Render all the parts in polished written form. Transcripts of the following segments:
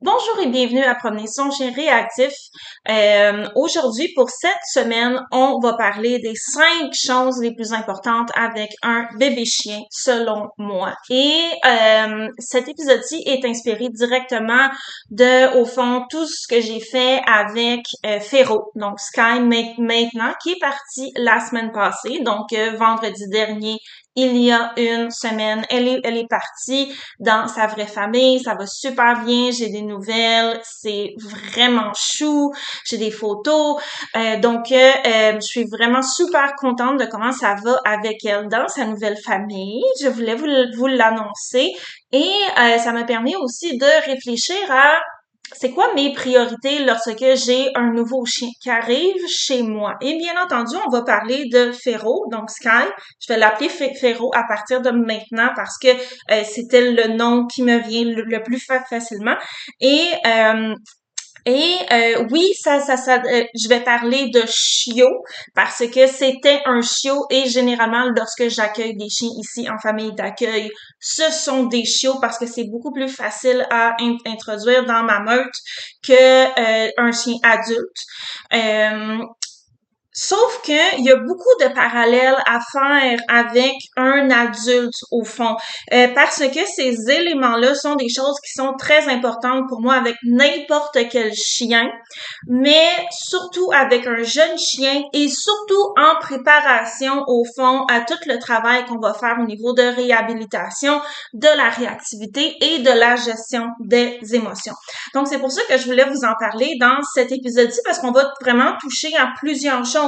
Bonjour et bienvenue à Promener son chien réactif. Aujourd'hui, pour cette semaine, on va parler des 5 choses les plus importantes avec un bébé chien, selon moi. Et cet épisode-ci est inspiré directement au fond, tout ce que j'ai fait avec Féro, donc Sky maintenant, qui est parti la semaine passée, donc vendredi dernier. Il y a une semaine, elle est partie dans sa vraie famille, ça va super bien, j'ai des nouvelles, c'est vraiment chou, j'ai des photos, je suis vraiment super contente de comment ça va avec elle dans sa nouvelle famille. Je voulais vous l'annoncer et ça m'a permis aussi de réfléchir à c'est quoi mes priorités lorsque j'ai un nouveau chien qui arrive chez moi? Et bien entendu, on va parler de Féro, donc Sky. Je vais l'appeler Féro à partir de maintenant parce que c'était le nom qui me vient le plus facilement. Et oui, je vais parler de chiot parce que c'était un chiot et généralement lorsque j'accueille des chiens ici en famille d'accueil, ce sont des chiots parce que c'est beaucoup plus facile à introduire dans ma meute que un chien adulte. Euh, Sauf que il y a beaucoup de parallèles à faire avec un adulte au fond, parce que ces éléments-là sont des choses qui sont très importantes pour moi avec n'importe quel chien, mais surtout avec un jeune chien et surtout en préparation au fond à tout le travail qu'on va faire au niveau de réhabilitation, de la réactivité et de la gestion des émotions. Donc, c'est pour ça que je voulais vous en parler dans cet épisode-ci parce qu'on va vraiment toucher à plusieurs choses.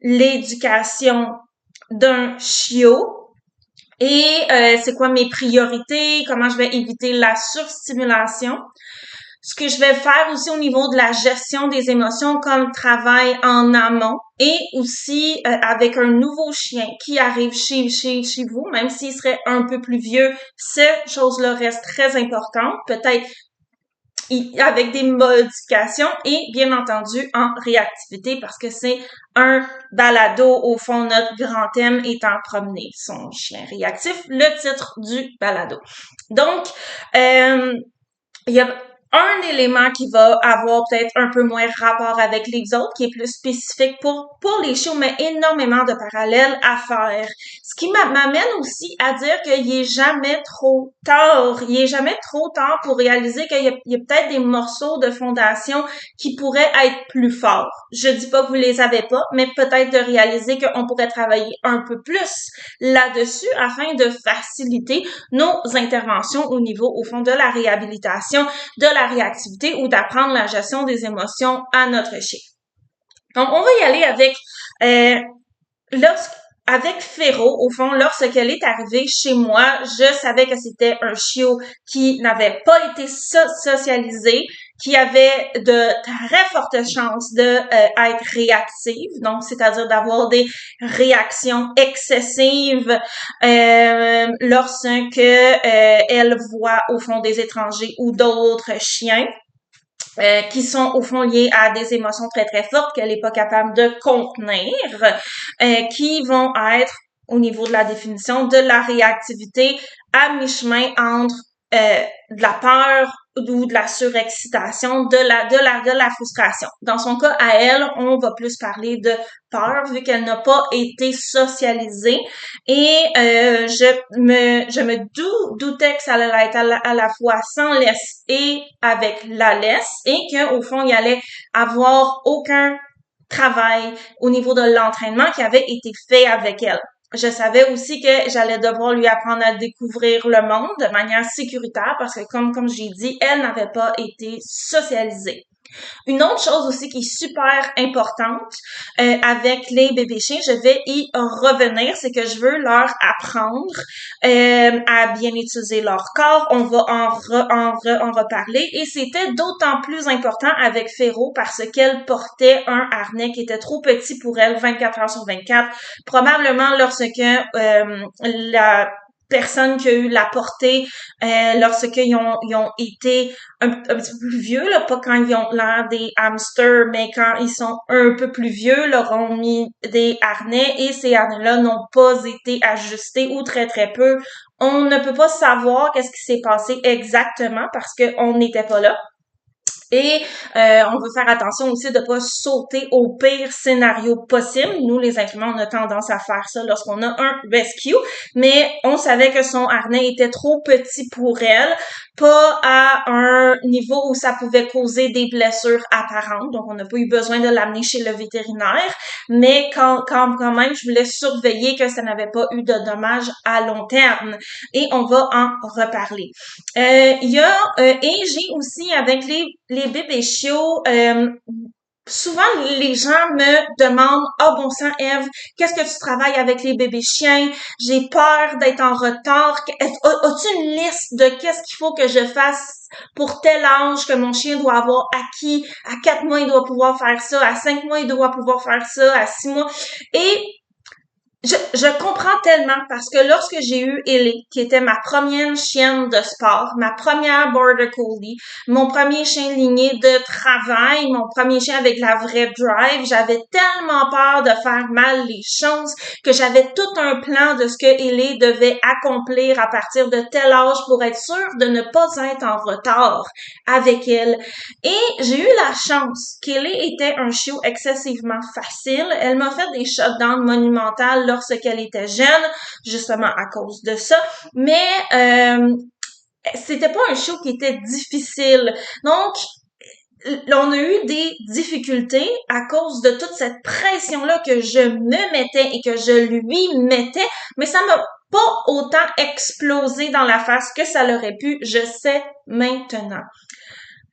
L'éducation d'un chiot et c'est quoi mes priorités, comment je vais éviter la surstimulation. Ce que je vais faire aussi au niveau de la gestion des émotions comme travail en amont et aussi avec un nouveau chien qui arrive chez vous, même s'il serait un peu plus vieux, cette chose-là reste très importante. Peut-être avec des modifications et bien entendu en réactivité parce que c'est un balado. Au fond, notre grand thème étant promener son chien réactif, le titre du balado. Donc, il y a un élément qui va avoir peut-être un peu moins rapport avec les autres, qui est plus spécifique pour les chiots, mais énormément de parallèles à faire. Ce qui m'amène aussi à dire qu'il est jamais trop tard. Il est jamais trop tard pour réaliser qu'il y a peut-être des morceaux de fondation qui pourraient être plus forts. Je dis pas que vous les avez pas, mais peut-être de réaliser qu'on pourrait travailler un peu plus là-dessus afin de faciliter nos interventions au niveau, au fond, de la réhabilitation, de la réactivité ou d'apprendre la gestion des émotions à notre chien. Donc, on va y aller avec euh, avec Féro, au fond, lorsqu'elle est arrivée chez moi, je savais que c'était un chiot qui n'avait pas été socialisé, qui avait de très fortes chances de être réactive, donc c'est-à-dire d'avoir des réactions excessives lorsque elle voit au fond des étrangers ou d'autres chiens. Qui sont au fond liées à des émotions très très fortes qu'elle n'est pas capable de contenir, qui vont être au niveau de la définition de la réactivité à mi-chemin entre de la peur ou de la surexcitation, de la frustration. Dans son cas, à elle, on va plus parler de peur vu qu'elle n'a pas été socialisée et je me doutais que ça allait être à la fois sans laisse et avec la laisse et qu'au fond, il y allait avoir aucun travail au niveau de l'entraînement qui avait été fait avec elle. Je savais aussi que j'allais devoir lui apprendre à découvrir le monde de manière sécuritaire parce que comme j'ai dit, elle n'avait pas été socialisée. Une autre chose aussi qui est super importante avec les bébés chiens, je vais y revenir, c'est que je veux leur apprendre à bien utiliser leur corps. On va en reparler et c'était d'autant plus important avec Féro parce qu'elle portait un harnais qui était trop petit pour elle 24 heures sur 24. Probablement lorsque la personne qui a eu la portée lorsqu'ils ont été un petit peu plus vieux, là, pas quand ils ont l'air des hamsters, mais quand ils sont un peu plus vieux, leur ont mis des harnais et ces harnais-là n'ont pas été ajustés ou très très peu. On ne peut pas savoir qu'est-ce qui s'est passé exactement parce qu'on n'était pas là. Et on veut faire attention aussi de pas sauter au pire scénario possible. Nous, les êtres humains, on a tendance à faire ça lorsqu'on a un rescue, mais on savait que son harnais était trop petit pour elle, pas à un niveau où ça pouvait causer des blessures apparentes. Donc, on n'a pas eu besoin de l'amener chez le vétérinaire, mais quand même, je voulais surveiller que ça n'avait pas eu de dommages à long terme. Et on va en reparler. Il y a et j'ai aussi avec les bébés chiots, souvent les gens me demandent oh bon sang Ève, qu'est-ce que tu travailles avec les bébés chiens? J'ai peur d'être en retard. As-tu une liste de qu'est-ce qu'il faut que je fasse pour tel âge que mon chien doit avoir acquis? À 4 mois, il doit pouvoir faire ça. À 5 mois, il doit pouvoir faire ça. À 6 mois. Et je comprends tellement parce que lorsque j'ai eu Ellie, qui était ma première chienne de sport, ma première Border Collie, mon premier chien ligné de travail, mon premier chien avec la vraie drive, j'avais tellement peur de faire mal les choses que j'avais tout un plan de ce que Ellie devait accomplir à partir de tel âge pour être sûre de ne pas être en retard avec elle. Et j'ai eu la chance qu'Ellie était un chiot excessivement facile. Elle m'a fait des shutdowns monumentales lorsqu'elle était jeune, justement à cause de ça. Mais c'était pas un chiot qui était difficile. Donc, on a eu des difficultés à cause de toute cette pression-là que je me mettais et que je lui mettais, mais ça m'a pas autant explosé dans la face que ça l'aurait pu, je sais maintenant.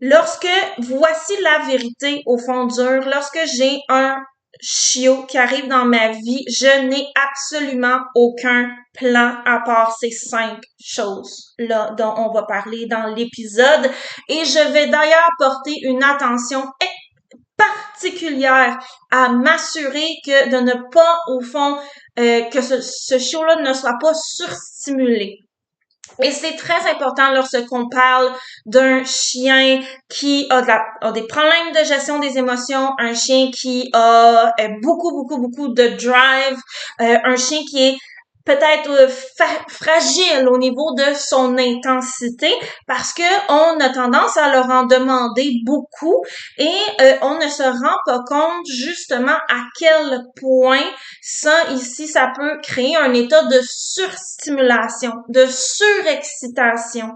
Lorsque, voici la vérité au fond dur, lorsque j'ai un chiot qui arrive dans ma vie, je n'ai absolument aucun plan à part ces 5 choses-là dont on va parler dans l'épisode. Et je vais d'ailleurs porter une attention particulière à m'assurer que de ne pas, au fond, que ce chiot-là ne soit pas surstimulé. Et c'est très important lorsqu'on parle d'un chien qui a des problèmes de gestion des émotions, un chien qui a beaucoup de drive, un chien qui est peut-être fragile au niveau de son intensité parce que on a tendance à leur en demander beaucoup et on ne se rend pas compte justement à quel point ça peut créer un état de surstimulation, de surexcitation.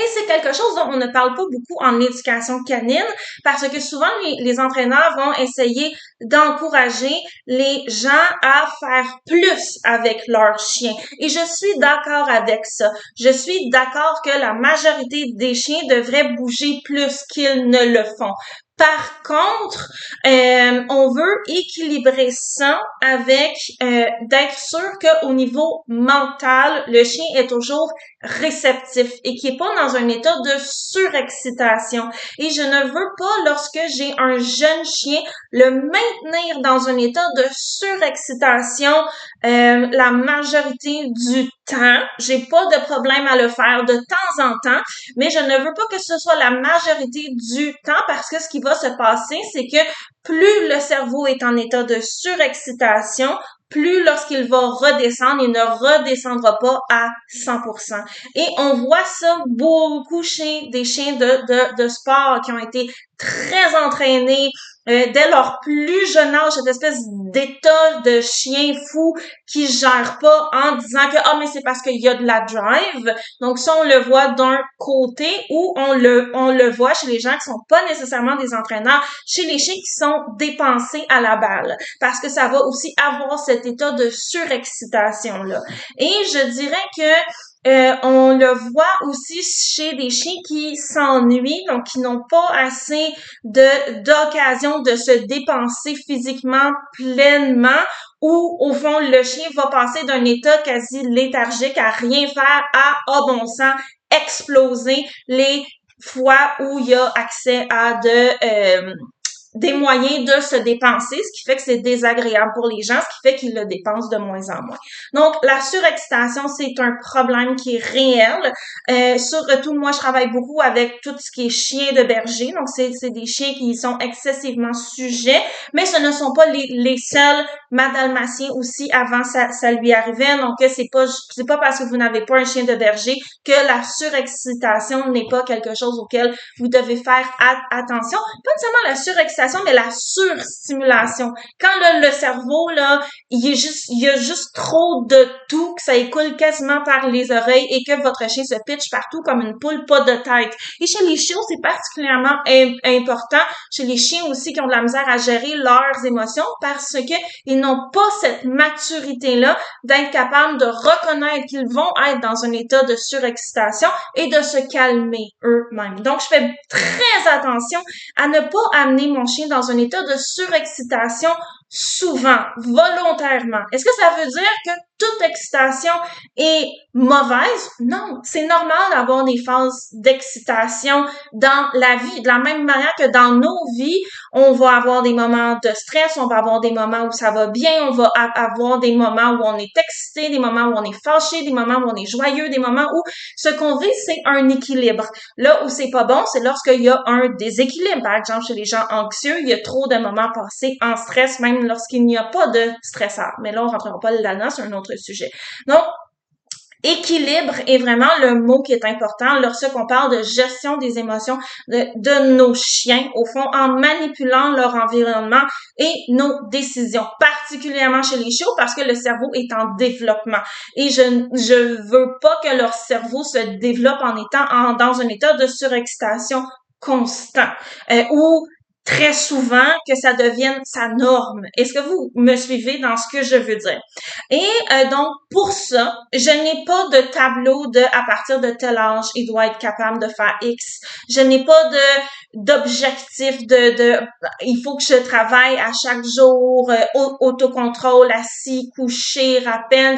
Et c'est quelque chose dont on ne parle pas beaucoup en éducation canine parce que souvent les entraîneurs vont essayer d'encourager les gens à faire plus avec leur chien. Et je suis d'accord avec ça. Je suis d'accord que la majorité des chiens devraient bouger plus qu'ils ne le font. Par contre, on veut équilibrer ça avec d'être sûr qu'au niveau mental, le chien est toujours réceptif et qui est pas dans un état de surexcitation. Et je ne veux pas, lorsque j'ai un jeune chien, le maintenir dans un état de surexcitation la majorité du temps. J'ai pas de problème à le faire de temps en temps, mais je ne veux pas que ce soit la majorité du temps parce que ce qui va se passer, c'est que plus le cerveau est en état de surexcitation, plus lorsqu'il va redescendre, il ne redescendra pas à 100%. Et on voit ça beaucoup chez des chiens de sport qui ont été très entraînés dès leur plus jeune âge, cette espèce d'état de chien fou qui gère pas en disant que mais c'est parce qu'il y a de la drive. Donc ça on le voit d'un côté ou on le voit chez les gens qui sont pas nécessairement des entraîneurs, chez les chiens qui sont dépensés à la balle parce que ça va aussi avoir cet état de surexcitation là. Et je dirais que on le voit aussi chez des chiens qui s'ennuient, donc qui n'ont pas assez d'occasion de se dépenser physiquement pleinement, ou au fond le chien va passer d'un état quasi léthargique à rien faire à bon sang exploser les fois où il y a accès à des moyens de se dépenser, ce qui fait que c'est désagréable pour les gens, ce qui fait qu'ils le dépensent de moins en moins. Donc, la surexcitation, c'est un problème qui est réel. Surtout, moi, je travaille beaucoup avec tout ce qui est chien de berger. Donc, c'est des chiens qui sont excessivement sujets, mais ce ne sont pas les seuls. Ma dalmatien aussi, avant, ça lui arrivait. Donc, c'est pas parce que vous n'avez pas un chien de berger que la surexcitation n'est pas quelque chose auquel vous devez faire attention. Pas nécessairement la surexcitation, mais la surstimulation. Quand le cerveau, là, il y a juste trop de tout, que ça écoule quasiment par les oreilles et que votre chien se pitche partout comme une poule, pas de tête. Et chez les chiots, c'est particulièrement important. Chez les chiens aussi qui ont de la misère à gérer leurs émotions parce que ils n'ont pas cette maturité-là d'être capables de reconnaître qu'ils vont être dans un état de surexcitation et de se calmer eux-mêmes. Donc, je fais très attention à ne pas amener mon chien dans un état de surexcitation souvent, volontairement. Est-ce que ça veut dire que toute excitation est mauvaise? Non, c'est normal d'avoir des phases d'excitation dans la vie. De la même manière que dans nos vies, on va avoir des moments de stress, on va avoir des moments où ça va bien, on va avoir des moments où on est excité, des moments où on est fâché, des moments où on est joyeux, des moments où ce qu'on vit, c'est un équilibre. Là où c'est pas bon, c'est lorsqu'il y a un déséquilibre. Par exemple, chez les gens anxieux, il y a trop de moments passés en stress, même lorsqu'il n'y a pas de stresseur. Mais là, on rentrera pas là-dedans, c'est un autre sujet. Donc, équilibre est vraiment le mot qui est important lorsqu'on parle de gestion des émotions de nos chiens, au fond, en manipulant leur environnement et nos décisions, particulièrement chez les chiots parce que le cerveau est en développement. Et je veux pas que leur cerveau se développe en étant dans un état de surexcitation constant, ou très souvent que ça devienne sa norme. Est-ce que vous me suivez dans ce que je veux dire? Et donc, pour ça, je n'ai pas de tableau de à partir de tel âge, il doit être capable de faire X. Je n'ai pas d'objectif de il faut que je travaille à chaque jour, autocontrôle, assis, couché, rappel.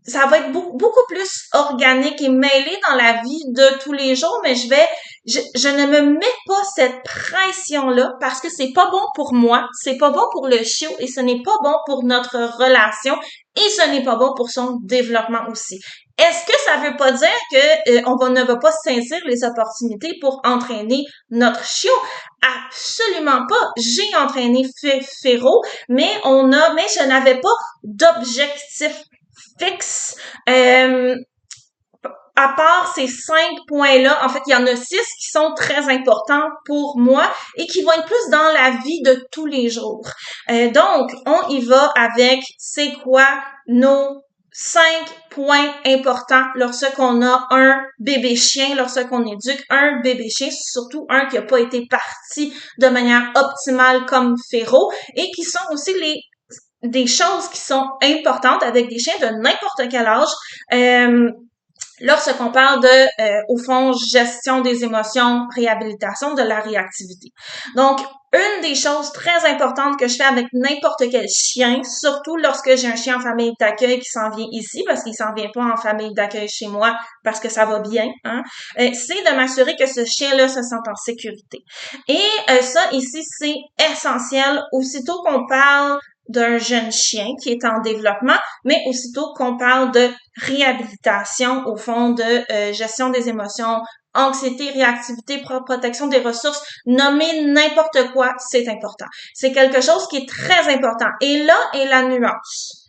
Ça va être beaucoup plus organique et mêlé dans la vie de tous les jours, mais je ne me mets pas cette pression-là parce que c'est pas bon pour moi, c'est pas bon pour le chiot et ce n'est pas bon pour notre relation et ce n'est pas bon pour son développement aussi. Est-ce que ça veut pas dire que on ne va pas saisir les opportunités pour entraîner notre chiot? Absolument pas. J'ai entraîné Féro, mais je n'avais pas d'objectif fixe. À part ces 5 points-là, en fait, il y en a 6 qui sont très importants pour moi et qui vont être plus dans la vie de tous les jours. Donc, on y va avec c'est quoi nos 5 points importants lorsqu'on a un bébé chien, lorsqu'on éduque un bébé chien, surtout un qui n'a pas été parti de manière optimale comme Féro et qui sont aussi des choses qui sont importantes avec des chiens de n'importe quel âge. Lorsqu'on parle au fond, gestion des émotions, réhabilitation de la réactivité. Donc, une des choses très importantes que je fais avec n'importe quel chien, surtout lorsque j'ai un chien en famille d'accueil qui s'en vient ici, parce qu'il s'en vient pas en famille d'accueil chez moi, parce que ça va bien, hein, c'est de m'assurer que ce chien-là se sente en sécurité. Et ça, ici, c'est essentiel. Aussitôt qu'on parle d'un jeune chien qui est en développement, mais aussitôt qu'on parle de réhabilitation, au fond, de gestion des émotions, anxiété, réactivité, protection des ressources, nommer n'importe quoi, c'est important. C'est quelque chose qui est très important. Et là est la nuance.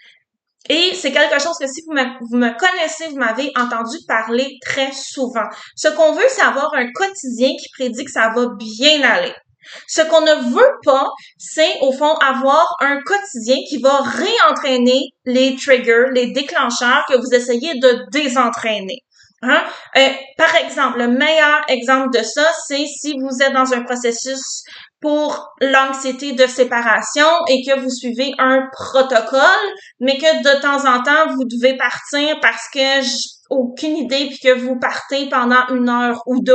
Et c'est quelque chose que si vous me connaissez, vous m'avez entendu parler très souvent. Ce qu'on veut, c'est avoir un quotidien qui prédit que ça va bien aller. Ce qu'on ne veut pas, c'est au fond avoir un quotidien qui va réentraîner les triggers, les déclencheurs que vous essayez de désentraîner. Hein? Par exemple, le meilleur exemple de ça, c'est si vous êtes dans un processus pour l'anxiété de séparation et que vous suivez un protocole, mais que de temps en temps, vous devez partir parce que aucune idée puis que vous partez pendant 1 heure ou 2,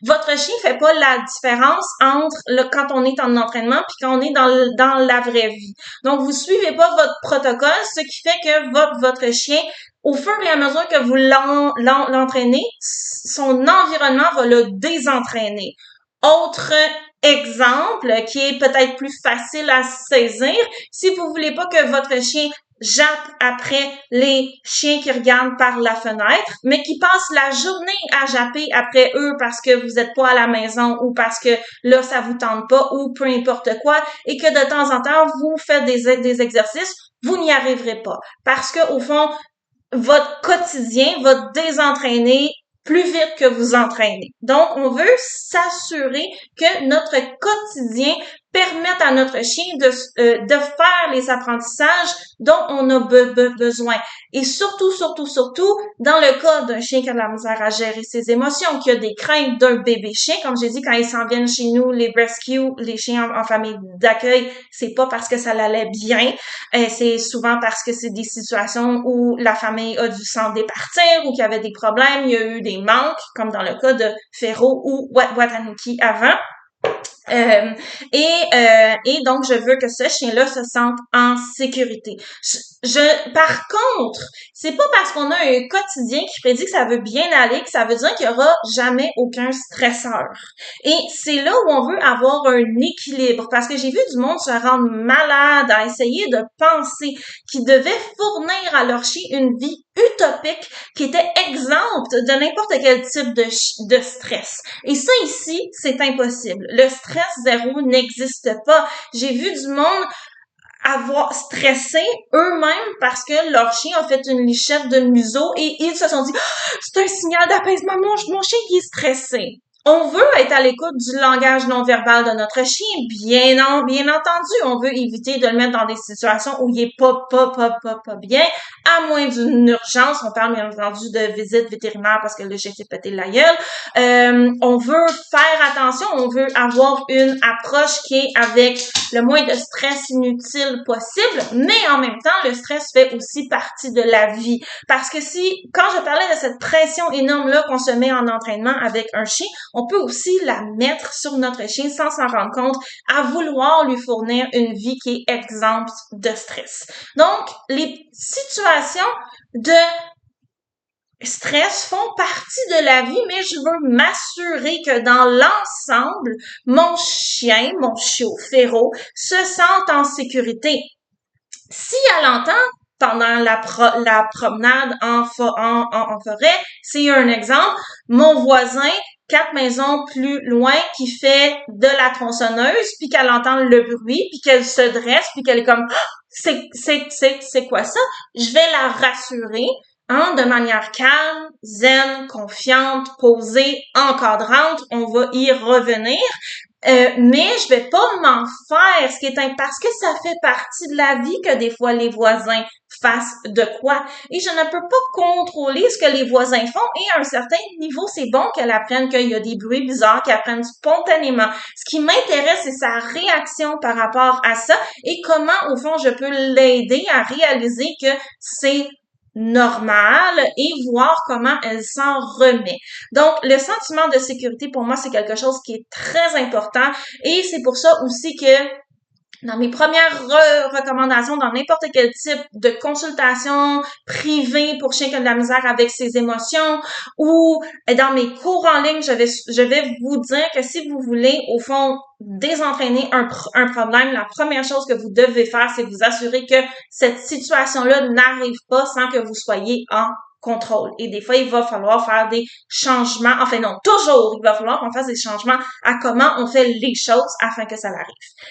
votre chien fait pas la différence entre quand on est en entraînement puis quand on est dans la vraie vie. Donc, vous suivez pas votre protocole, ce qui fait que votre chien, au fur et à mesure que vous l'entraînez, son environnement va le désentraîner. Autre exemple qui est peut-être plus facile à saisir, si vous voulez pas que votre chien jappe après les chiens qui regardent par la fenêtre, mais qui passent la journée à japper après eux parce que vous êtes pas à la maison ou parce que là, ça vous tente pas ou peu importe quoi, et que de temps en temps, vous faites des exercices, vous n'y arriverez pas. Parce que, au fond, votre quotidien va désentraîner plus vite que vous entraînez. Donc, on veut s'assurer que notre quotidien permette à notre chien de faire les apprentissages dont on a besoin. Et surtout, dans le cas d'un chien qui a de la misère à gérer ses émotions, qui a des craintes d'un bébé chien, comme j'ai dit, quand ils s'en viennent chez nous, les rescues, les chiens en famille d'accueil, c'est pas parce que ça l'allait bien, c'est souvent parce que c'est des situations où la famille a dû s'en départir ou qu'il y avait des problèmes, il y a eu des manques, comme dans le cas de Ferro ou Watanuki avant. Euh, et donc, je veux que ce chien-là se sente en sécurité. Par contre, c'est pas parce qu'on a un quotidien qui prédit que ça veut bien aller que ça veut dire qu'il y aura jamais aucun stresseur. Et c'est là où on veut avoir un équilibre, parce que j'ai vu du monde se rendre malade à essayer de penser qu'ils devaient fournir à leur chien une vie utopique qui était exempte de n'importe quel type de stress. Et ça ici, c'est impossible. Le stress zéro n'existe pas. J'ai vu du monde avoir stressé eux-mêmes parce que leur chien a fait une lichette de museau et ils se sont dit oh, c'est un signal d'apaisement, mon chien qui est stressé. On veut être à l'écoute du langage non verbal de notre chien, bien entendu. On veut éviter de le mettre dans des situations où il est pas bien, à moins d'une urgence. On parle bien entendu de visite vétérinaire parce que le chien s'est pété la gueule. On veut faire attention, on veut avoir une approche qui est avec le moins de stress inutile possible, mais en même temps, le stress fait aussi partie de la vie. Parce que quand je parlais de cette pression énorme-là qu'on se met en entraînement avec un chien, on peut aussi la mettre sur notre chien sans s'en rendre compte, à vouloir lui fournir une vie qui est exempte de stress. Donc, les situations de stress font partie de la vie, mais je veux m'assurer que dans l'ensemble, mon chiot Ferro, se sente en sécurité. Si elle entend pendant la promenade en forêt, c'est un exemple, mon voisin 4 maisons plus loin qui fait de la tronçonneuse, puis qu'elle entend le bruit, puis qu'elle se dresse, puis qu'elle est comme c'est quoi ça? Je vais la rassurer de manière calme, zen, confiante, posée, encadrante. On va y revenir. Mais je vais pas m'en faire, ce qui est parce que ça fait partie de la vie que des fois les voisins fassent de quoi. Et je ne peux pas contrôler ce que les voisins font. Et à un certain niveau, c'est bon qu'elle apprenne qu'il y a des bruits bizarres, qu'elle apprenne spontanément. Ce qui m'intéresse, c'est sa réaction par rapport à ça et comment, au fond, je peux l'aider à réaliser que c'est normal et voir comment elle s'en remet. Donc, le sentiment de sécurité, pour moi, c'est quelque chose qui est très important et c'est pour ça aussi que dans mes premières recommandations, dans n'importe quel type de consultation privée pour chien qui a de la misère avec ses émotions ou dans mes cours en ligne, je vais vous dire que si vous voulez, au fond, désentraîner un problème, la première chose que vous devez faire, c'est vous assurer que cette situation-là n'arrive pas sans que vous soyez en contrôle. Et des fois, il va falloir faire des changements. Enfin, non, toujours, il va falloir qu'on fasse des changements à comment on fait les choses afin que ça arrive.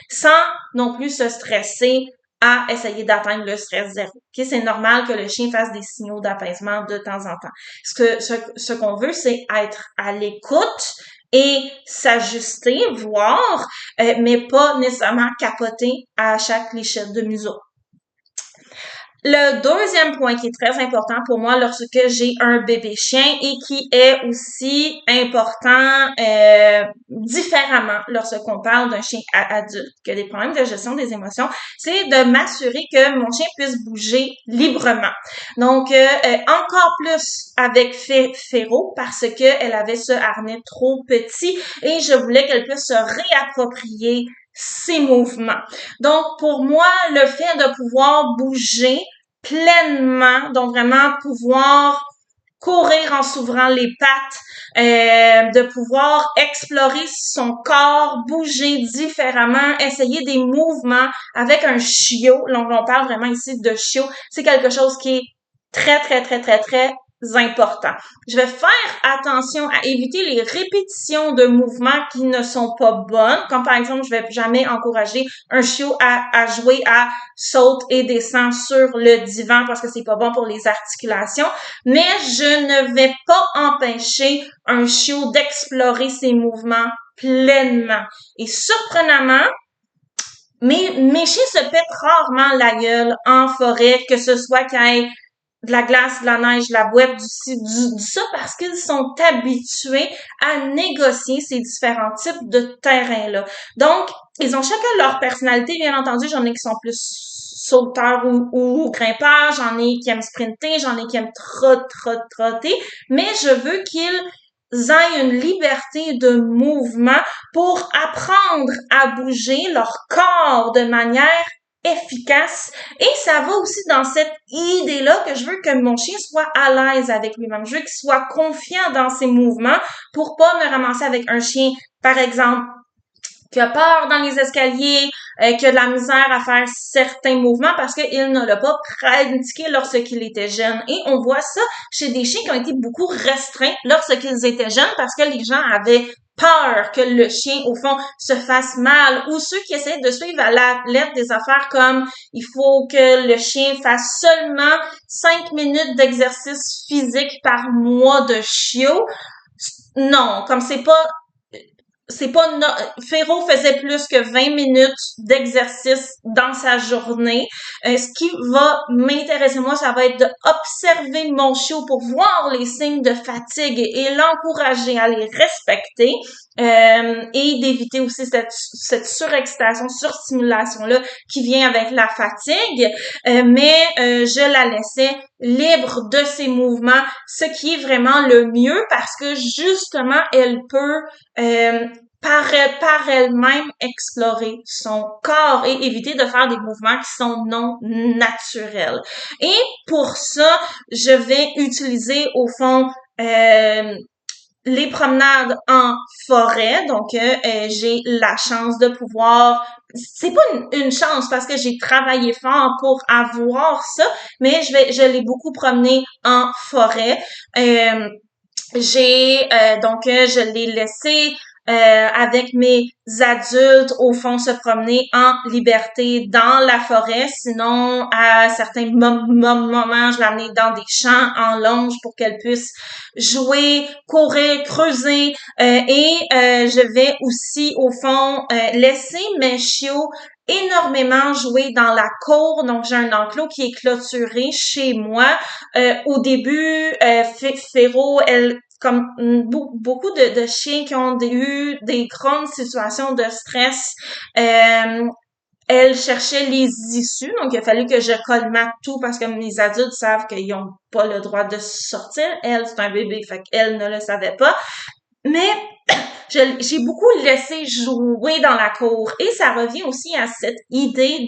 Sans non plus se stresser à essayer d'atteindre le stress zéro. Okay? C'est normal que le chien fasse des signaux d'apaisement de temps en temps. Ce qu'on veut, c'est être à l'écoute et s'ajuster, voir, mais pas nécessairement capoter à chaque lichette de museau. Le deuxième point qui est très important pour moi lorsque j'ai un bébé chien et qui est aussi important différemment lorsqu'on parle d'un chien adulte qui a des problèmes de gestion des émotions, c'est de m'assurer que mon chien puisse bouger librement. Donc, encore plus avec Ferro parce que elle avait ce harnais trop petit et je voulais qu'elle puisse se réapproprier ses mouvements. Donc, pour moi, le fait de pouvoir bouger pleinement, donc vraiment pouvoir courir en s'ouvrant les pattes, de pouvoir explorer son corps, bouger différemment, essayer des mouvements avec un chiot. Donc, on parle vraiment ici de chiot. C'est quelque chose qui est très, très, très, très, très important. Je vais faire attention à éviter les répétitions de mouvements qui ne sont pas bonnes, comme par exemple, je vais jamais encourager un chiot à jouer à saute et descend sur le divan parce que c'est pas bon pour les articulations, mais je ne vais pas empêcher un chiot d'explorer ses mouvements pleinement. Et surprenamment, mes chiens se pètent rarement la gueule en forêt, que ce soit qu'il y ait de la glace, de la neige, de la boîte, du ça, parce qu'ils sont habitués à négocier ces différents types de terrains-là. Donc, ils ont chacun leur personnalité, bien entendu. J'en ai qui sont plus sauteurs ou grimpeurs, j'en ai qui aiment sprinter, j'en ai qui aiment trotter, mais je veux qu'ils aient une liberté de mouvement pour apprendre à bouger leur corps de manière efficace. Et ça va aussi dans cette idée-là que je veux que mon chien soit à l'aise avec lui-même. Je veux qu'il soit confiant dans ses mouvements pour pas me ramasser avec un chien, par exemple, qui a peur dans les escaliers, qui a de la misère à faire certains mouvements parce qu'il ne l'a pas pratiqué lorsqu'il était jeune. Et on voit ça chez des chiens qui ont été beaucoup restreints lorsqu'ils étaient jeunes parce que les gens avaient peur que le chien, au fond, se fasse mal, ou ceux qui essaient de suivre à la lettre des affaires comme il faut que le chien fasse seulement 5 minutes d'exercice physique par mois de chiot. Non, comme c'est pas Féro faisait plus que 20 minutes d'exercice dans sa journée. Ce qui va m'intéresser moi, ça va être d'observer mon chiot pour voir les signes de fatigue et l'encourager à les respecter. Et d'éviter aussi cette surexcitation, surstimulation là qui vient avec la fatigue, mais je la laissais libre de ses mouvements, ce qui est vraiment le mieux parce que justement elle peut par elle-même explorer son corps et éviter de faire des mouvements qui sont non naturels. Et pour ça, je vais utiliser au fond les promenades en forêt. Donc, j'ai la chance de pouvoir... C'est pas une chance parce que j'ai travaillé fort pour avoir ça, mais je l'ai beaucoup promené en forêt. Je l'ai laissé avec mes adultes, au fond, se promener en liberté dans la forêt. Sinon, à certains moments, je l'ai amenée dans des champs en longe pour qu'elle puisse jouer, courir, creuser. Je vais aussi, au fond, laisser mes chiots énormément jouer dans la cour. Donc, j'ai un enclos qui est clôturé chez moi. Au début, Féro, elle comme beaucoup de chiens qui ont eu des grandes situations de stress, elle cherchait les issues, donc il a fallu que je colmate tout parce que mes adultes savent qu'ils n'ont pas le droit de sortir. Elle, c'est un bébé, fait qu'elle ne le savait pas. Mais j'ai beaucoup laissé jouer dans la cour et ça revient aussi à cette idée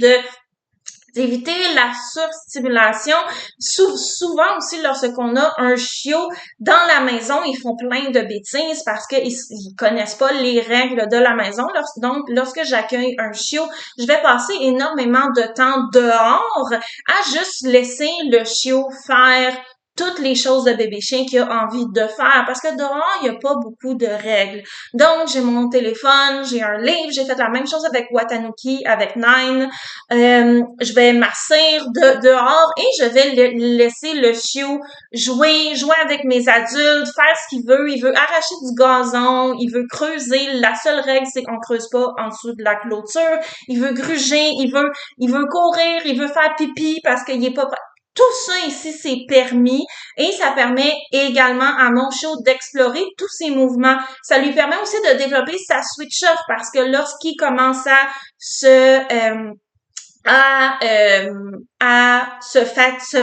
d'éviter la surstimulation. Souvent aussi, lorsqu'on a un chiot dans la maison, ils font plein de bêtises parce qu'ils connaissent pas les règles de la maison. Donc, lorsque j'accueille un chiot, je vais passer énormément de temps dehors à juste laisser le chiot faire toutes les choses de bébé chien qu'il a envie de faire parce que dehors, il n'y a pas beaucoup de règles. Donc, j'ai mon téléphone, j'ai un livre, j'ai fait la même chose avec Watanuki, avec Nine. Je vais m'asseoir dehors et je vais laisser le chiot jouer avec mes adultes, faire ce qu'il veut. Il veut arracher du gazon, il veut creuser. La seule règle, c'est qu'on creuse pas en dessous de la clôture. Il veut gruger, il veut courir, il veut faire pipi parce qu'il est pas prêt. Tout ça ici, c'est permis et ça permet également à mon chiot d'explorer tous ses mouvements. Ça lui permet aussi de développer sa switch off parce que lorsqu'il commence à se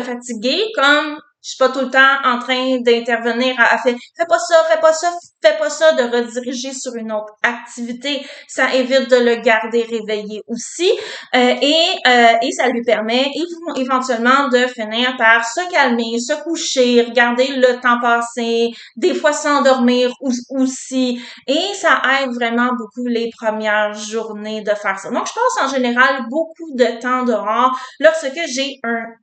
fatiguer, comme Je suis pas tout le temps en train d'intervenir à faire fais pas ça, fais pas ça, fais pas ça, de rediriger sur une autre activité. Ça évite de le garder réveillé aussi. Et ça lui permet éventuellement de finir par se calmer, se coucher, regarder le temps passer, des fois s'endormir aussi. Et ça aide vraiment beaucoup les premières journées de faire ça. Donc, je passe en général beaucoup de temps dehors lorsque j'ai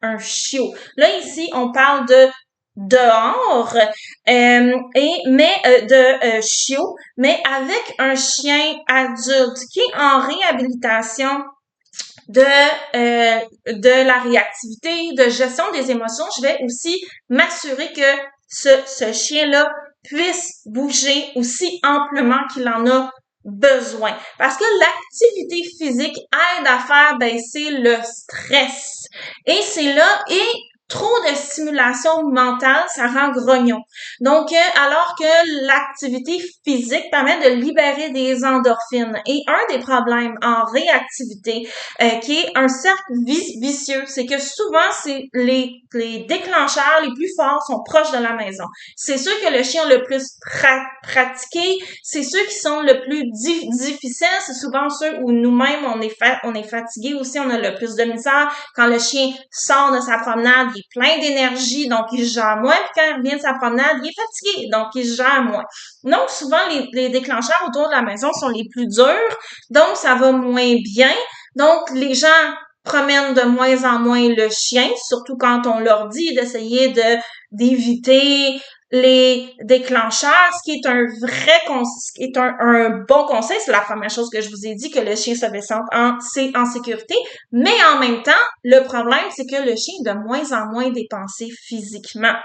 un chiot. Là, ici, on parle de dehors de chiot, mais avec un chien adulte qui est en réhabilitation de de la réactivité, de gestion des émotions. Je vais aussi m'assurer que ce chien-là puisse bouger aussi amplement qu'il en a besoin. Parce que l'activité physique aide à faire baisser le stress. Et c'est là, et trop de stimulation mentale, ça rend grognon. Donc, alors que l'activité physique permet de libérer des endorphines. Et un des problèmes en réactivité, qui est un cercle vicieux, c'est que souvent, c'est les déclencheurs les plus forts sont proches de la maison. C'est ceux que le chien a le plus pratiqué, c'est ceux qui sont le plus difficiles, c'est souvent ceux où nous-mêmes, on est fatigué aussi, on a le plus de misère. Quand le chien sort de sa promenade, il est plein d'énergie, donc il se gère moins, puis quand il revient de sa promenade, il est fatigué, donc il se gère moins. Donc, souvent, les déclencheurs autour de la maison sont les plus durs, donc ça va moins bien. Donc, les gens promènent de moins en moins le chien, surtout quand on leur dit d'essayer d'éviter les déclencheurs, ce qui est un vrai ce qui est un bon conseil. C'est la première chose que je vous ai dit, que le chien se sente en sécurité. Mais en même temps, le problème, c'est que le chien est de moins en moins dépensé physiquement.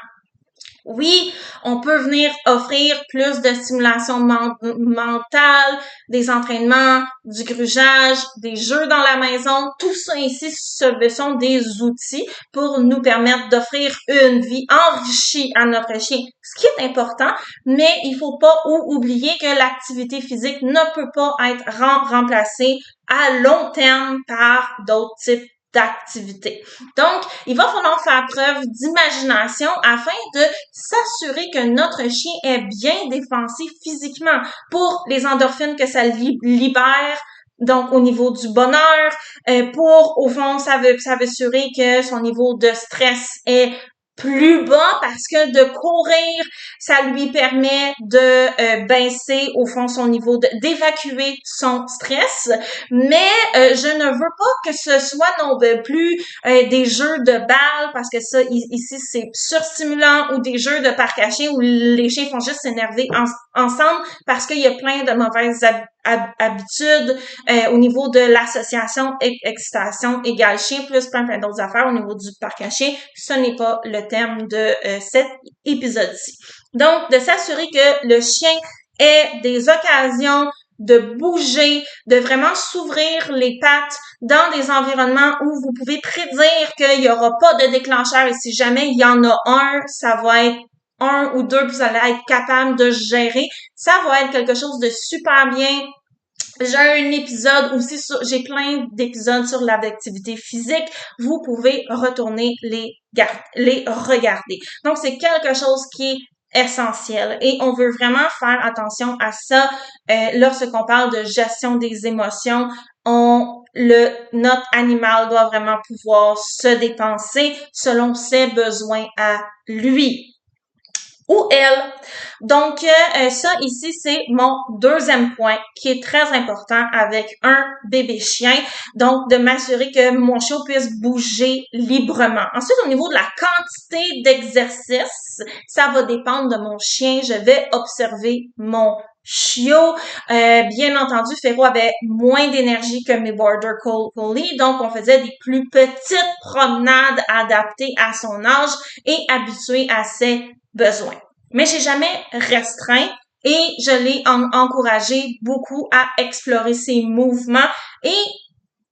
Oui, on peut venir offrir plus de stimulation mentale, des entraînements, du grugeage, des jeux dans la maison. Tout ça ici, ce sont des outils pour nous permettre d'offrir une vie enrichie à notre chien, ce qui est important, mais il faut pas oublier que l'activité physique ne peut pas être remplacée à long terme par d'autres types d'activité. Donc, il va falloir faire preuve d'imagination afin de s'assurer que notre chien est bien défensé physiquement pour les endorphines que ça libère. Donc, au niveau du bonheur, pour, au fond, ça veut assurer que son niveau de stress est plus bas parce que de courir, ça lui permet de baisser au fond son niveau d'évacuer son stress. Mais je ne veux pas que ce soit non plus des jeux de balles parce que ça ici c'est surstimulant, ou des jeux de parc à chiens où les chiens font juste s'énerver ensemble parce qu'il y a plein de mauvaises habitudes au niveau de l'association excitation égale chien plus plein d'autres affaires au niveau du parc à chiens. Ce n'est pas le thème de cet épisode-ci. Donc, de s'assurer que le chien ait des occasions de bouger, de vraiment s'ouvrir les pattes dans des environnements où vous pouvez prédire qu'il n'y aura pas de déclencheur, et si jamais il y en a un, ça va être un ou deux que vous allez être capable de gérer. Ça va être quelque chose de super bien. J'ai un épisode aussi j'ai plein d'épisodes sur l'activité physique. Vous pouvez retourner les regarder. Donc, c'est quelque chose qui est essentiel et on veut vraiment faire attention à ça lorsqu'on parle de gestion des émotions. Notre animal doit vraiment pouvoir se dépenser selon ses besoins à lui ou elle. Donc, ça ici, c'est mon deuxième point qui est très important avec un bébé chien. Donc, de m'assurer que mon chiot puisse bouger librement. Ensuite, au niveau de la quantité d'exercice, ça va dépendre de mon chien. Je vais observer mon chiot. Bien entendu, Féro avait moins d'énergie que mes Border Collie, donc on faisait des plus petites promenades adaptées à son âge et habituées à ses besoins. Mais j'ai jamais restreint et je l'ai encouragé beaucoup à explorer ses mouvements et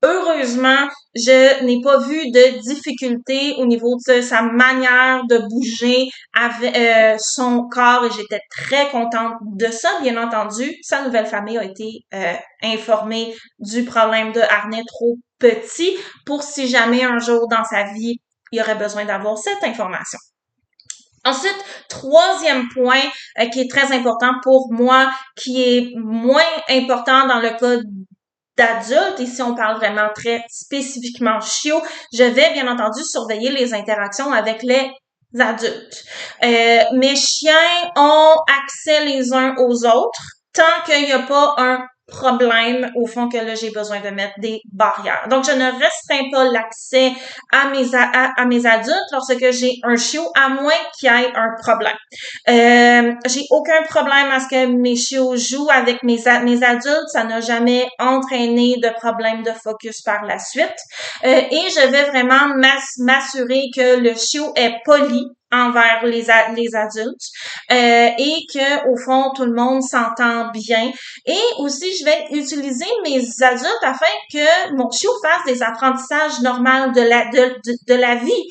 heureusement, je n'ai pas vu de difficulté au niveau de sa manière de bouger avec son corps et j'étais très contente de ça. Bien entendu, sa nouvelle famille a été informée du problème de harnais trop petit pour si jamais un jour dans sa vie, il y aurait besoin d'avoir cette information. Ensuite, troisième point qui est très important pour moi, qui est moins important dans le cas d'adultes, ici on parle vraiment très spécifiquement chiot, je vais bien entendu surveiller les interactions avec les adultes. Mes chiens ont accès les uns aux autres tant qu'il n'y a pas un problème au fond que là j'ai besoin de mettre des barrières. Donc je ne restreins pas l'accès à mes adultes lorsque j'ai un chiot à moins qu'il y ait un problème. J'ai aucun problème à ce que mes chiots jouent avec mes adultes. Ça n'a jamais entraîné de problème de focus par la suite. Et je vais vraiment m'assurer que le chiot est poli envers les adultes et que au fond tout le monde s'entend bien et aussi je vais utiliser mes adultes afin que mon chiot fasse des apprentissages normaux de la vie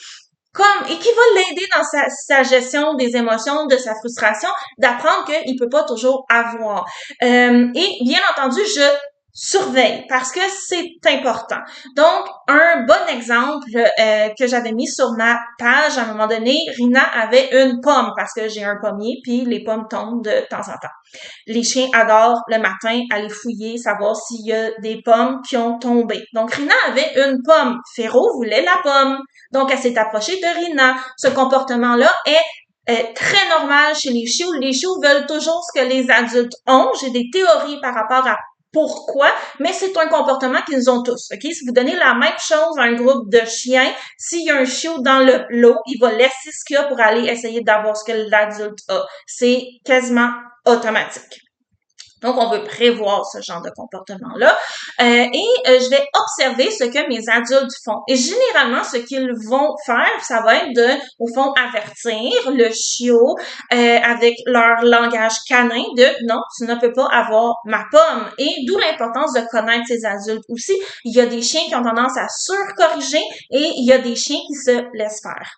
et qui va l'aider dans sa gestion des émotions, de sa frustration, d'apprendre qu'il peut pas toujours avoir. Et bien entendu, je surveille parce que c'est important. Donc, un bon exemple que j'avais mis sur ma page à un moment donné, Rina avait une pomme parce que j'ai un pommier, puis les pommes tombent de temps en temps. Les chiens adorent le matin aller fouiller, savoir s'il y a des pommes qui ont tombé. Donc, Rina avait une pomme. Féro voulait la pomme. Donc, elle s'est approchée de Rina. Ce comportement-là est très normal chez les chiots. Les chiots veulent toujours ce que les adultes ont. J'ai des théories par rapport à pourquoi, mais c'est un comportement qu'ils ont tous. Ok, si vous donnez la même chose à un groupe de chiens, s'il y a un chiot dans le lot, il va laisser ce qu'il y a pour aller essayer d'avoir ce que l'adulte a. C'est quasiment automatique. Donc, on veut prévoir ce genre de comportement-là. Je vais observer ce que mes adultes font. Et généralement, ce qu'ils vont faire, ça va être de, au fond, avertir le chiot avec leur langage canin de « non, tu ne peux pas avoir ma pomme ». Et d'où l'importance de connaître ses adultes aussi. Il y a des chiens qui ont tendance à surcorriger et il y a des chiens qui se laissent faire.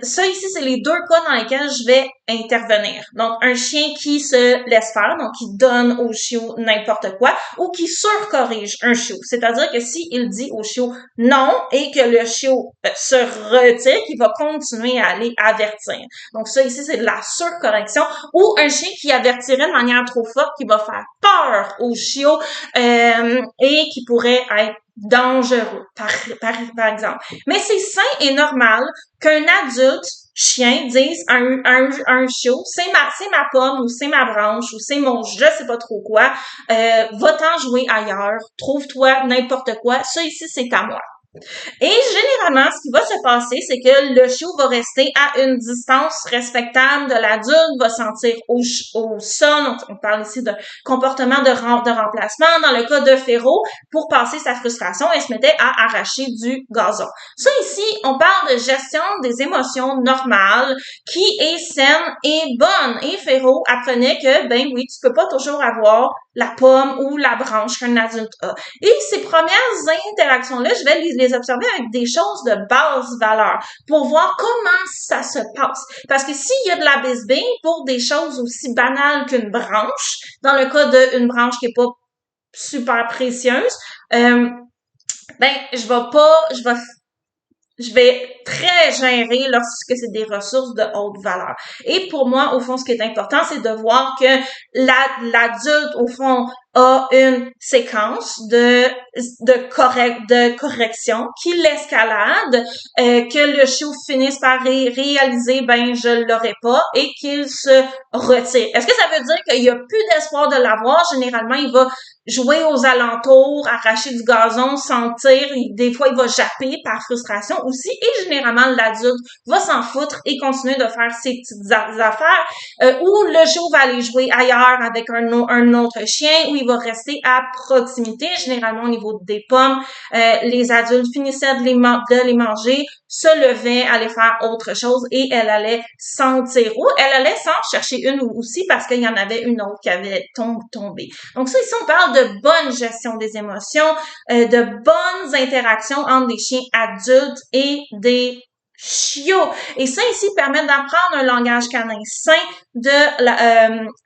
Ça ici, c'est les deux cas dans lesquels je vais intervenir. Donc, un chien qui se laisse faire, donc qui donne au chiot n'importe quoi, ou qui surcorrige un chiot. C'est-à-dire que s'il dit au chiot non et que le chiot se retire, qu'il va continuer à aller avertir. Donc, ça ici, c'est de la surcorrection. Ou un chien qui avertirait de manière trop forte, qui va faire peur au chiot et qui pourrait être dangereux, par exemple. Mais c'est sain et normal qu'un adulte chien dise à un chiot, c'est ma pomme, ou c'est ma branche, ou c'est mon je sais pas trop quoi, va-t'en jouer ailleurs, trouve-toi n'importe quoi, ça ici, c'est à moi. Et généralement, ce qui va se passer, c'est que le chiot va rester à une distance respectable de l'adulte, va sentir au sol. On parle ici de comportement de remplacement. Dans le cas de Féro, pour passer sa frustration, elle se mettait à arracher du gazon. Ça ici, on parle de gestion des émotions normales qui est saine et bonne. Et Féro apprenait que, ben oui, tu peux pas toujours avoir la pomme ou la branche qu'un adulte a. Et ces premières interactions-là, je vais les observer avec des choses de basse valeur pour voir comment ça se passe. Parce que s'il y a de la bisbille pour des choses aussi banales qu'une branche, dans le cas d'une branche qui est pas super précieuse, je vais très gérer lorsque c'est des ressources de haute valeur. Et pour moi, au fond, ce qui est important, c'est de voir que l'adulte, au fond, a une séquence de correction qui l'escalade, que le chiot finisse par réaliser, ben, je l'aurai pas, et qu'il se retire. Est-ce que ça veut dire qu'il y a plus d'espoir de l'avoir? Généralement, il va jouer aux alentours, arracher du gazon, sentir, des fois il va japper par frustration aussi, et généralement l'adulte va s'en foutre et continuer de faire ses petites affaires, ou le chiot va aller jouer ailleurs avec un autre chien, ou il va rester à proximité, généralement au niveau des pommes, les adultes finissaient de les manger, se levaient, allaient faire autre chose et elle allait sentir, ou elle allait s'en chercher une aussi parce qu'il y en avait une autre qui avait tombé. Donc ça, ici, on parle de bonne gestion des émotions, de bonnes interactions entre des chiens adultes et des chiot. Et ça ici permet d'apprendre un langage canin sain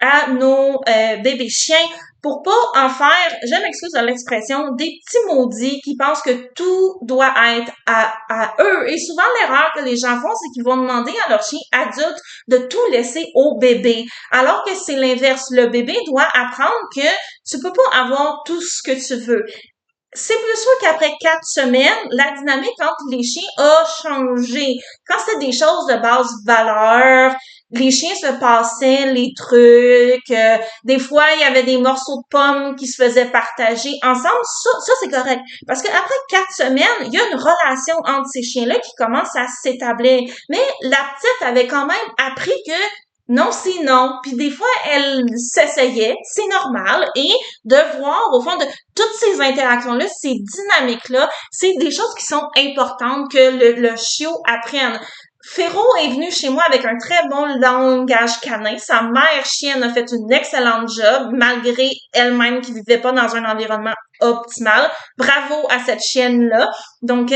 à nos bébés chiens pour pas en faire, je m'excuse de l'expression, des petits maudits qui pensent que tout doit être à eux. Et souvent, l'erreur que les gens font, c'est qu'ils vont demander à leur chien adulte de tout laisser au bébé. Alors que c'est l'inverse. Le bébé doit apprendre que tu peux pas avoir tout ce que tu veux. C'est plus sûr qu'après 4 semaines, la dynamique entre les chiens a changé. Quand c'était des choses de basse valeur, les chiens se passaient les trucs. Des fois, il y avait des morceaux de pommes qui se faisaient partager ensemble. Ça c'est correct. Parce qu'après 4 semaines, il y a une relation entre ces chiens-là qui commence à s'établir. Mais la petite avait quand même appris que non, c'est non. Puis des fois, elle s'essayait, c'est normal. Et de voir, au fond, de toutes ces interactions-là, ces dynamiques-là, c'est des choses qui sont importantes que le chiot apprenne. Féro est venu chez moi avec un très bon langage canin. Sa mère chienne a fait une excellente job, malgré elle-même qui vivait pas dans un environnement optimal. Bravo à cette chienne-là. Donc,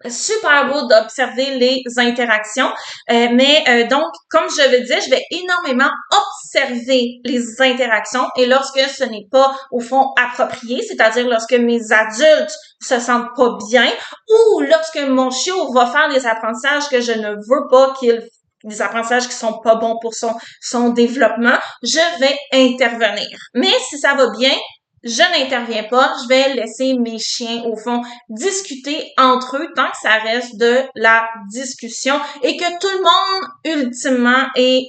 super beau d'observer les interactions. Donc, comme je le disais, je vais énormément observer les interactions et lorsque ce n'est pas, au fond, approprié, c'est-à-dire lorsque mes adultes se sentent pas bien ou lorsque mon chiot va faire des apprentissages que je ne veux pas des apprentissages qui sont pas bons pour son développement, je vais intervenir. Mais si ça va bien, je n'interviens pas, je vais laisser mes chiens, au fond, discuter entre eux tant que ça reste de la discussion et que tout le monde, ultimement,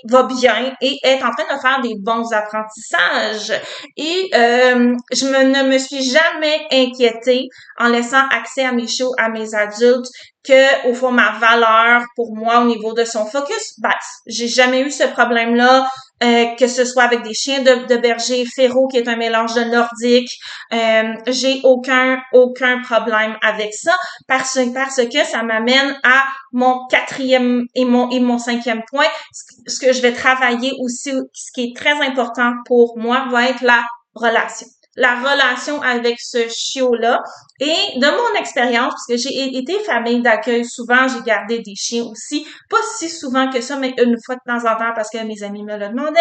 va bien et est en train de faire des bons apprentissages. Et ne me suis jamais inquiétée en laissant accès à mes chiots, à mes adultes, que, au fond, ma valeur pour moi au niveau de son focus baisse. J'ai jamais eu ce problème-là. Que ce soit avec des chiens de berger féro qui est un mélange de nordique, j'ai aucun problème avec ça parce que ça m'amène à mon quatrième et mon cinquième point, ce que je vais travailler aussi, ce qui est très important pour moi va être la relation avec ce chiot-là. Et de mon expérience, puisque j'ai été famille d'accueil souvent, j'ai gardé des chiens aussi, pas si souvent que ça, mais une fois de temps en temps parce que mes amis me le demandaient.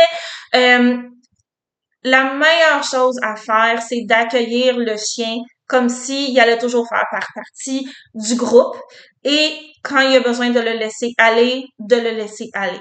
La meilleure chose à faire, c'est d'accueillir le chien comme s'il allait toujours faire partie du groupe et quand il y a besoin de le laisser aller, de le laisser aller.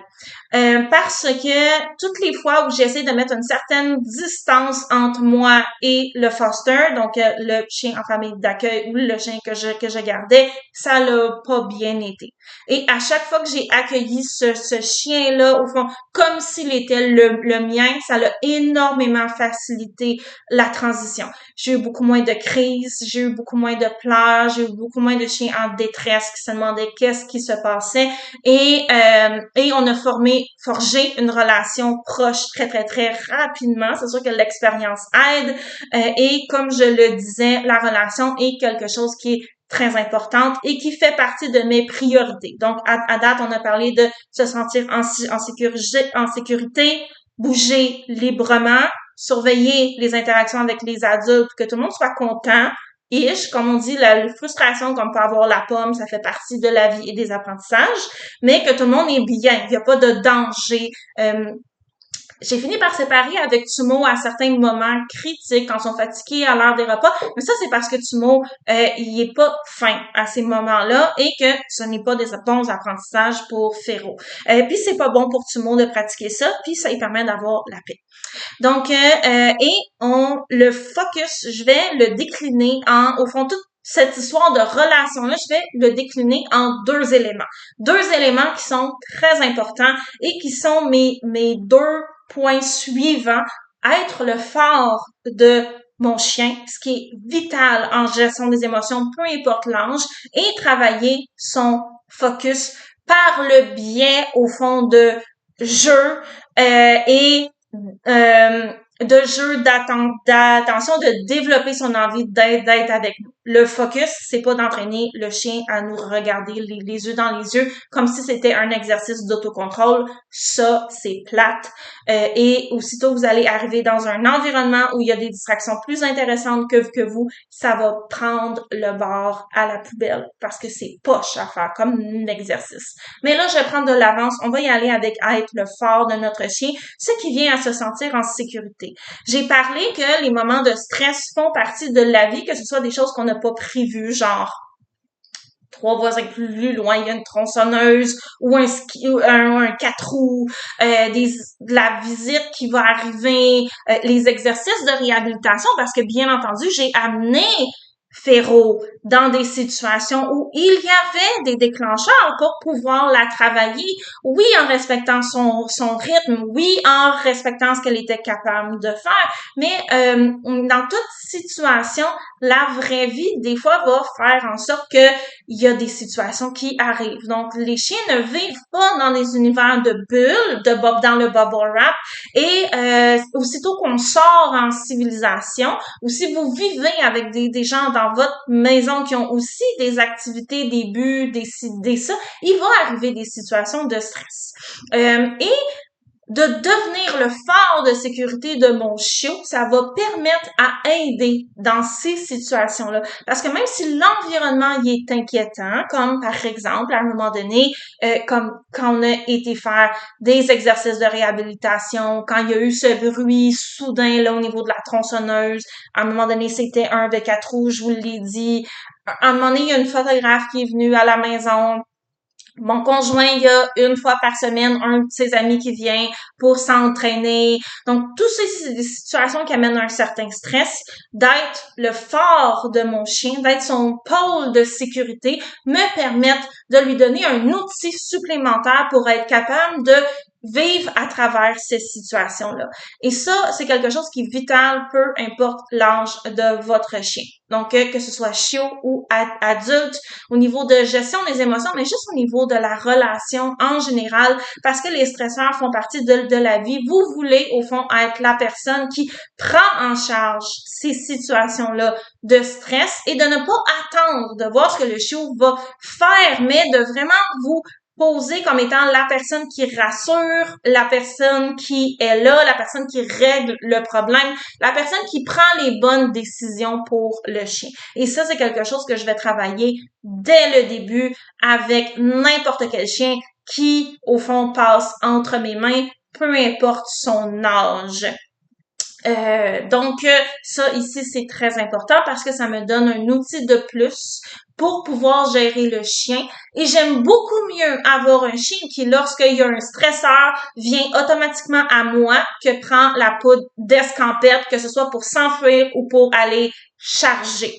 Parce que toutes les fois où j'essaie de mettre une certaine distance entre moi et le foster, donc le chien en famille d'accueil ou le chien que je gardais, ça l'a pas bien été. Et à chaque fois que j'ai accueilli ce chien-là, au fond, comme s'il était le mien, ça l'a énormément facilité la transition. J'ai eu beaucoup moins de crises, j'ai eu beaucoup moins de pleurs, j'ai eu beaucoup moins de chiens en détresse qui se demandaient qu'est-ce qui se passait et on a forgé une relation proche très, très, très rapidement. C'est sûr que l'expérience aide et comme je le disais, la relation est quelque chose qui est très importante et qui fait partie de mes priorités. Donc, à date, on a parlé de se sentir en sécurité, bouger librement, surveiller les interactions avec les adultes, que tout le monde soit content, comme on dit, la frustration comme peut avoir la pomme, ça fait partie de la vie et des apprentissages, mais que tout le monde est bien, il n'y a pas de danger. J'ai fini par séparer avec Tumo à certains moments critiques quand ils sont fatigués à l'heure des repas, mais ça c'est parce que Tumo il est pas fin à ces moments-là et que ce n'est pas des bons apprentissages pour Féro. Puis c'est pas bon pour Tumo de pratiquer ça, puis ça lui permet d'avoir la paix. Donc le focus, je vais le décliner au fond toute cette histoire de relation-là, je vais le décliner en 2 éléments. 2 éléments qui sont très importants et qui sont mes 2 points suivants. Être le phare de mon chien, ce qui est vital en gestion des émotions, peu importe l'âge, et travailler son focus par le biais, au fond, de jeux et de jeu d'attention, de développer son envie d'être avec nous. le focus, c'est pas d'entraîner le chien à nous regarder les yeux dans les yeux comme si c'était un exercice d'autocontrôle. Ça, c'est plate. Et aussitôt vous allez arriver dans un environnement où il y a des distractions plus intéressantes que vous, ça va prendre le bord à la poubelle parce que c'est poche à faire comme un exercice. Mais là, je vais prendre de l'avance. On va y aller avec être le fort de notre chien, ce qui vient à se sentir en sécurité. J'ai parlé que les moments de stress font partie de la vie, que ce soit des choses qu'on n'a pas prévues, genre 3 voisins plus loin, il y a une tronçonneuse ou un ski, un 4 roues, de la visite qui va arriver, les exercices de réhabilitation, parce que bien entendu, j'ai amené Féro dans des situations où il y avait des déclencheurs pour pouvoir la travailler, oui, en respectant son rythme, oui, en respectant ce qu'elle était capable de faire, mais dans toute situation, la vraie vie, des fois, va faire en sorte que il y a des situations qui arrivent. Donc, les chiens ne vivent pas dans des univers de bulles, dans le bubble wrap, et aussitôt qu'on sort en civilisation, ou si vous vivez avec des gens dans votre maison qui ont aussi des activités, des buts, des ça, il va arriver des situations de stress. Et de devenir le phare de sécurité de mon chiot, ça va permettre à aider dans ces situations-là. Parce que même si l'environnement y est inquiétant, comme par exemple, à un moment donné, comme quand on a été faire des exercices de réhabilitation, quand il y a eu ce bruit soudain là au niveau de la tronçonneuse, à un moment donné, c'était un de 4 roues, je vous l'ai dit. À un moment donné, il y a une photographe qui est venue à la maison. Mon conjoint, il y a une fois par semaine un de ses amis qui vient pour s'entraîner. Donc, toutes ces situations qui amènent un certain stress, d'être le fort de mon chien, d'être son pôle de sécurité, me permettent de lui donner un outil supplémentaire pour être capable de vivre à travers ces situations-là. Et ça, c'est quelque chose qui est vital, peu importe l'âge de votre chien. Donc, que ce soit chiot ou adulte, au niveau de gestion des émotions, mais juste au niveau de la relation en général, parce que les stresseurs font partie de la vie. Vous voulez, au fond, être la personne qui prend en charge ces situations-là de stress et de ne pas attendre de voir ce que le chiot va faire, mais de vraiment vous poser comme étant la personne qui rassure, la personne qui est là, la personne qui règle le problème, la personne qui prend les bonnes décisions pour le chien. Et ça, c'est quelque chose que je vais travailler dès le début avec n'importe quel chien qui, au fond, passe entre mes mains, peu importe son âge. Donc, ça ici, c'est très important parce que ça me donne un outil de plus pour pouvoir gérer le chien. Et j'aime beaucoup mieux avoir un chien qui, lorsqu'il y a un stresseur, vient automatiquement à moi que prend la poudre d'escampette, que ce soit pour s'enfuir ou pour aller charger.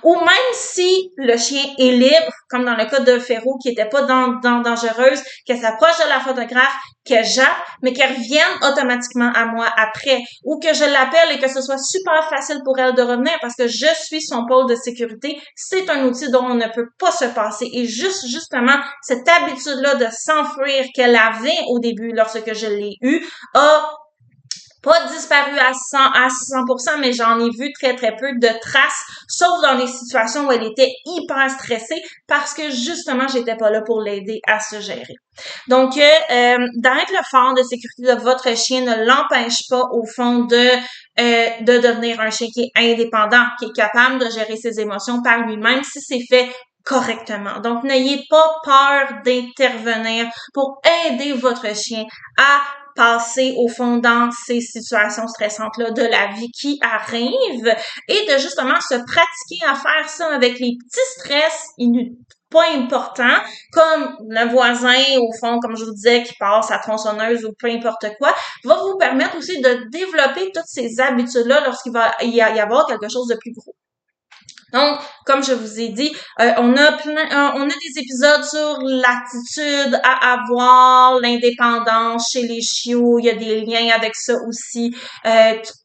Ou même si le chien est libre, comme dans le cas de Féro qui était pas dangereuse, qu'elle s'approche de la photographe, qu'elle jappe, mais qu'elle revienne automatiquement à moi après, ou que je l'appelle et que ce soit super facile pour elle de revenir parce que je suis son pôle de sécurité, c'est un outil dont on ne peut pas se passer. Et justement, cette habitude-là de s'enfuir qu'elle avait au début lorsque je l'ai eue, a pas disparu à 100%, mais j'en ai vu très, très peu de traces, sauf dans des situations où elle était hyper stressée parce que justement, j'étais pas là pour l'aider à se gérer. Donc, d'être le fort de sécurité de votre chien ne l'empêche pas, au fond, de devenir un chien qui est indépendant, qui est capable de gérer ses émotions par lui-même si c'est fait correctement. Donc, n'ayez pas peur d'intervenir pour aider votre chien à passer au fond dans ces situations stressantes-là de la vie qui arrivent et de justement se pratiquer à faire ça avec les petits stress pas importants, comme le voisin, au fond, comme je vous disais, qui passe à tronçonneuse ou peu importe quoi, va vous permettre aussi de développer toutes ces habitudes-là lorsqu'il va y avoir quelque chose de plus gros. Donc, comme je vous ai dit, on a des épisodes sur l'attitude à avoir, l'indépendance chez les chiots. Il y a des liens avec ça aussi.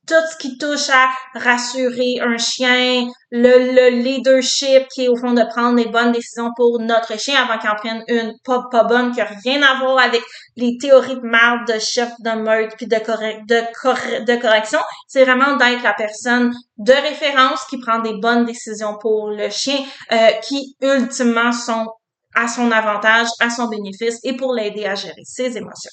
Tout ce qui touche à rassurer un chien, le leadership qui est au fond de prendre les bonnes décisions pour notre chien avant qu'il en prenne une pas bonne, qui a rien à voir avec les théories de marde, de chef, de meute, puis de correction. C'est vraiment d'être la personne de référence qui prend des bonnes décisions pour le chien, qui ultimement sont à son avantage, à son bénéfice et pour l'aider à gérer ses émotions.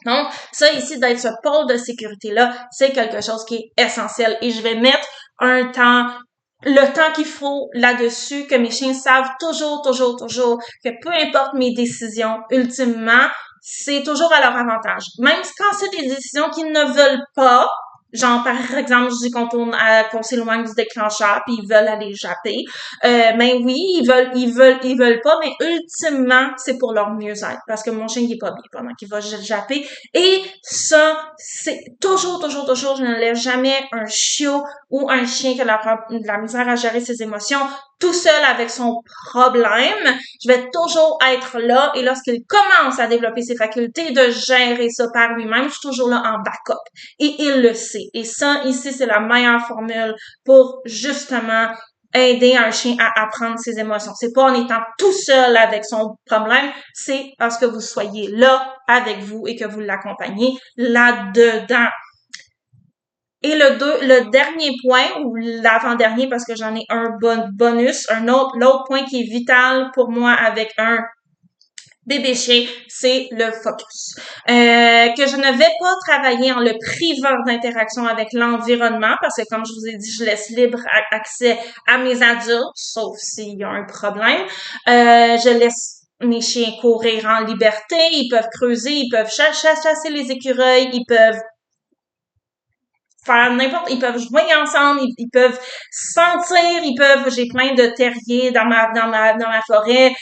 Donc, ça ici, d'être ce pôle de sécurité-là, c'est quelque chose qui est essentiel. Et je vais mettre le temps qu'il faut là-dessus, que mes chiens savent toujours que peu importe mes décisions, ultimement, c'est toujours à leur avantage. Même quand c'est des décisions qu'ils ne veulent pas, genre, par exemple, je dis qu'on s'éloigne du déclencheur puis ils veulent aller japper. Mais oui, ils veulent pas, mais ultimement, c'est pour leur mieux-être. Parce que mon chien, il est pas bien pendant qu'il va japper. Et ça, c'est toujours, je ne laisse jamais un chiot ou un chien qui a de la misère à gérer ses émotions tout seul avec son problème. Je vais toujours être là et lorsqu'il commence à développer ses facultés de gérer ça par lui-même, je suis toujours là en backup. Et il le sait. Et ça, ici, c'est la meilleure formule pour justement aider un chien à apprendre ses émotions. C'est pas en étant tout seul avec son problème, c'est parce que vous soyez là avec vous et que vous l'accompagnez là-dedans. Et le dernier point, ou l'avant-dernier, parce que j'en ai un bonus, l'autre point qui est vital pour moi avec un bébé chien, c'est le focus. Que je ne vais pas travailler en le privant d'interaction avec l'environnement, parce que comme je vous ai dit, je laisse libre accès à mes adultes, sauf s'il y a un problème. Je laisse mes chiens courir en liberté, ils peuvent creuser, ils peuvent chasser les écureuils, ils peuvent faire ils peuvent jouer ensemble, ils peuvent sentir, j'ai plein de terriers dans ma forêt.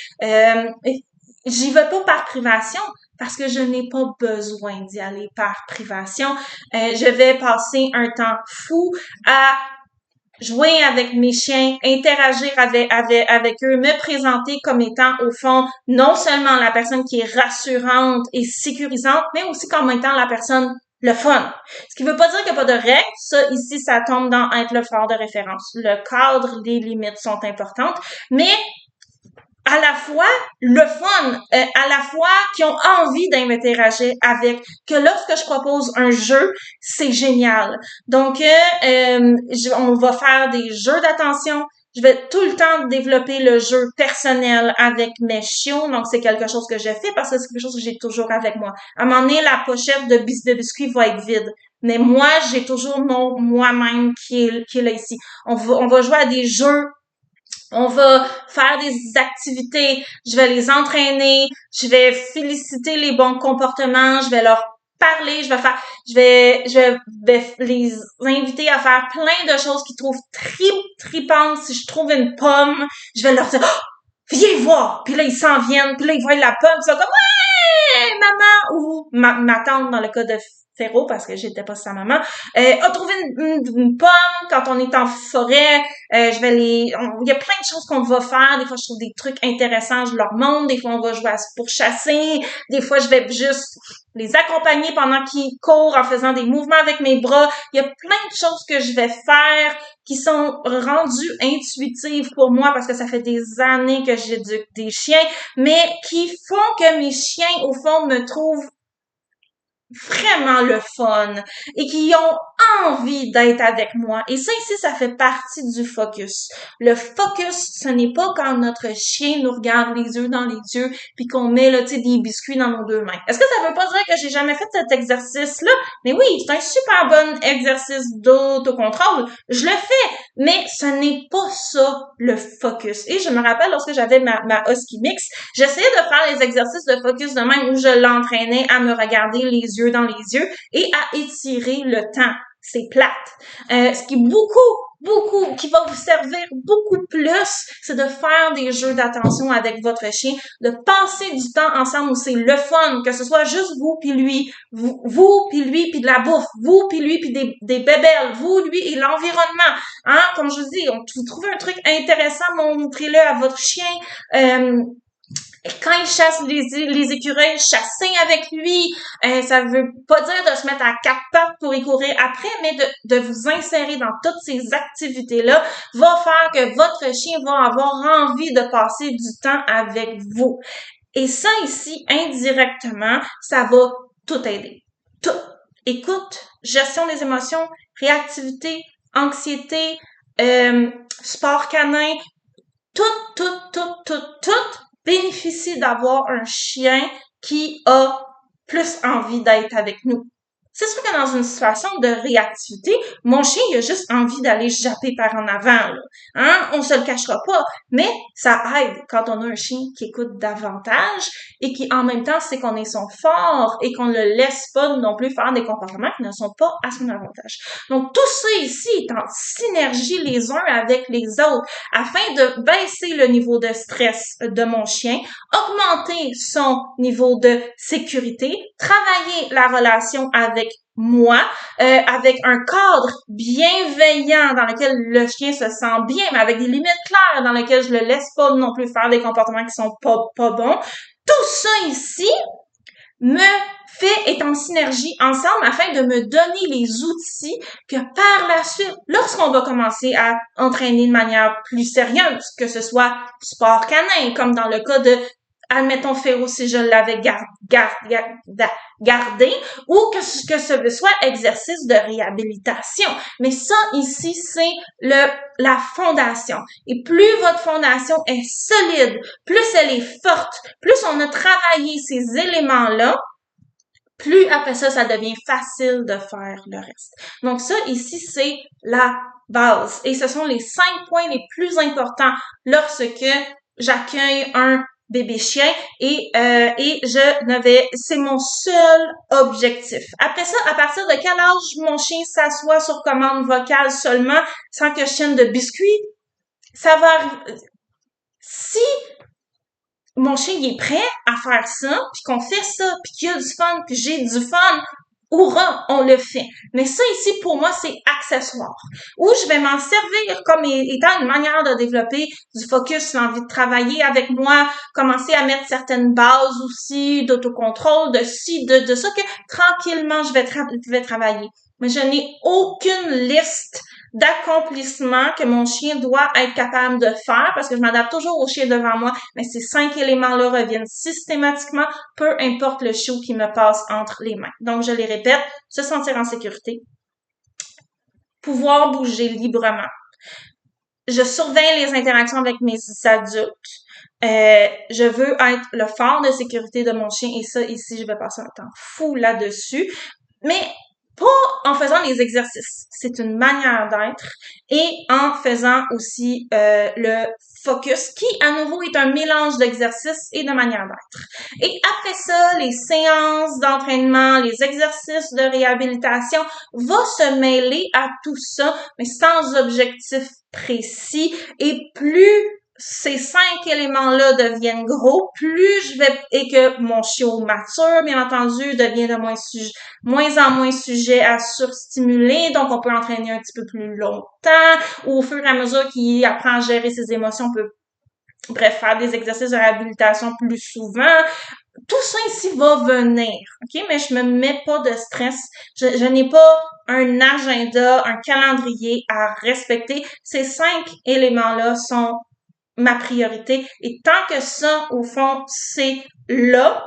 J'y vais pas par privation parce que je n'ai pas besoin d'y aller par privation. Je vais passer un temps fou à jouer avec mes chiens, interagir avec eux, me présenter comme étant, au fond, non seulement la personne qui est rassurante et sécurisante, mais aussi comme étant la personne le fun. Ce qui veut pas dire qu'il n'y a pas de règles. Ça, ici, ça tombe dans être le phare de référence. Le cadre, les limites sont importantes, mais à la fois le fun, à la fois qui ont envie d'interagir avec, que lorsque je propose un jeu, c'est génial. Donc, on va faire des jeux d'attention. Je vais tout le temps développer le jeu personnel avec mes chiots. Donc, c'est quelque chose que je fais parce que c'est quelque chose que j'ai toujours avec moi. À un moment donné, la pochette de biscuits va être vide. Mais moi, j'ai toujours mon moi-même qui est là ici. On va jouer à des jeux. On va faire des activités, je vais les entraîner, je vais féliciter les bons comportements, je vais leur parler, je vais les inviter à faire plein de choses qu'ils trouvent tripantes. Si je trouve une pomme, je vais leur dire, oh, viens voir! Puis là, ils s'en viennent, puis là, ils voient la pomme, ils sont comme, ouais, maman! Ou ma tante, dans le cas de Féro, parce que j'étais pas sa maman, a trouvé une pomme quand on est en forêt. Il y a plein de choses qu'on va faire. Des fois, je trouve des trucs intéressants, je leur montre. Des fois, on va jouer pour chasser. Des fois, je vais juste les accompagner pendant qu'ils courent en faisant des mouvements avec mes bras. Il y a plein de choses que je vais faire qui sont rendues intuitives pour moi parce que ça fait des années que j'éduque des chiens, mais qui font que mes chiens, au fond, me trouvent vraiment le fun et qui ont envie d'être avec moi. Et ça ici, ça fait partie du focus. Le focus, ce n'est pas quand notre chien nous regarde les yeux dans les yeux puis qu'on met là, des biscuits dans nos deux mains. Est-ce que ça veut pas dire que j'ai jamais fait cet exercice-là? Mais oui, c'est un super bon exercice d'autocontrôle. Je le fais, mais ce n'est pas ça le focus. Et je me rappelle lorsque j'avais ma Husky Mix, j'essayais de faire les exercices de focus de même où je l'entraînais à me regarder les yeux dans les yeux et à étirer le temps. C'est plate. Ce qui est beaucoup beaucoup, qui va vous servir beaucoup plus, c'est de faire des jeux d'attention avec votre chien, de passer du temps ensemble où c'est le fun, que ce soit juste vous puis lui, vous puis lui puis de la bouffe, vous puis lui puis des bébelles, vous, lui et l'environnement. Hein, comme je vous dis, vous trouvez un truc intéressant, montrez-le à votre chien. Quand il chasse les écureuils, chassez avec lui. Ça veut pas dire de se mettre à quatre pattes pour y courir après, mais de vous insérer dans toutes ces activités-là va faire que votre chien va avoir envie de passer du temps avec vous. Et ça ici, indirectement, ça va tout aider. Tout. Écoute, gestion des émotions, réactivité, anxiété, sport canin, tout bénéficie d'avoir un chien qui a plus envie d'être avec nous. C'est sûr que dans une situation de réactivité, mon chien, il a juste envie d'aller japper par en avant, là. Hein? On se le cachera pas. Mais ça aide quand on a un chien qui écoute davantage et qui, en même temps, sait qu'on est son fort et qu'on ne le laisse pas non plus faire des comportements qui ne sont pas à son avantage. Donc, tout ça ici est en synergie les uns avec les autres afin de baisser le niveau de stress de mon chien, augmenter son niveau de sécurité, travailler la relation avec moi, avec un cadre bienveillant dans lequel le chien se sent bien, mais avec des limites claires dans lesquelles je le laisse pas non plus faire des comportements qui sont pas bons. Tout ça ici me est en synergie ensemble afin de me donner les outils que par la suite, lorsqu'on va commencer à entraîner de manière plus sérieuse, que ce soit sport canin, comme dans le cas de admettons Féro si je l'avais gardé, ou que ce soit exercice de réhabilitation. Mais ça, ici, c'est la fondation. Et plus votre fondation est solide, plus elle est forte, plus on a travaillé ces éléments-là, plus après ça, ça devient facile de faire le reste. Donc ça, ici, c'est la base. Et ce sont les 5 points les plus importants lorsque j'accueille un bébé chien et c'est mon seul objectif. Après ça, à partir de quel âge mon chien s'assoit sur commande vocale seulement sans que je tienne de biscuits, ça va arriver. Si mon chien il est prêt à faire ça, puis qu'on fait ça, puis qu'il y a du fun, puis j'ai du fun, hurrah, on le fait. Mais ça ici, pour moi, c'est accessoire. Ou je vais m'en servir comme étant une manière de développer du focus, l'envie de travailler avec moi, commencer à mettre certaines bases aussi d'autocontrôle, de ci, de ça, que tranquillement, je vais travailler. Mais je n'ai aucune liste d'accomplissements que mon chien doit être capable de faire parce que je m'adapte toujours au chien devant moi, mais ces 5 éléments-là reviennent systématiquement, peu importe le chiot qui me passe entre les mains. Donc, je les répète, se sentir en sécurité, pouvoir bouger librement. Je surveille les interactions avec mes adultes. Je veux être le phare de sécurité de mon chien et ça, ici, je vais passer un temps fou là-dessus. Mais pas en faisant les exercices. C'est une manière d'être et en faisant aussi le focus qui, à nouveau, est un mélange d'exercices et de manière d'être. Et après ça, les séances d'entraînement, les exercices de réhabilitation vont se mêler à tout ça, mais sans objectif précis et plus ces 5 éléments-là deviennent gros, plus et que mon chiot mature, bien entendu, devient de moins en moins sujet à surstimuler, donc on peut entraîner un petit peu plus longtemps, ou au fur et à mesure qu'il apprend à gérer ses émotions, on peut, bref, faire des exercices de réhabilitation plus souvent. Tout ça ici va venir, ok? Mais je me mets pas de stress. Je n'ai pas un agenda, un calendrier à respecter. Ces 5 éléments-là sont ma priorité. Et tant que ça, au fond, c'est là,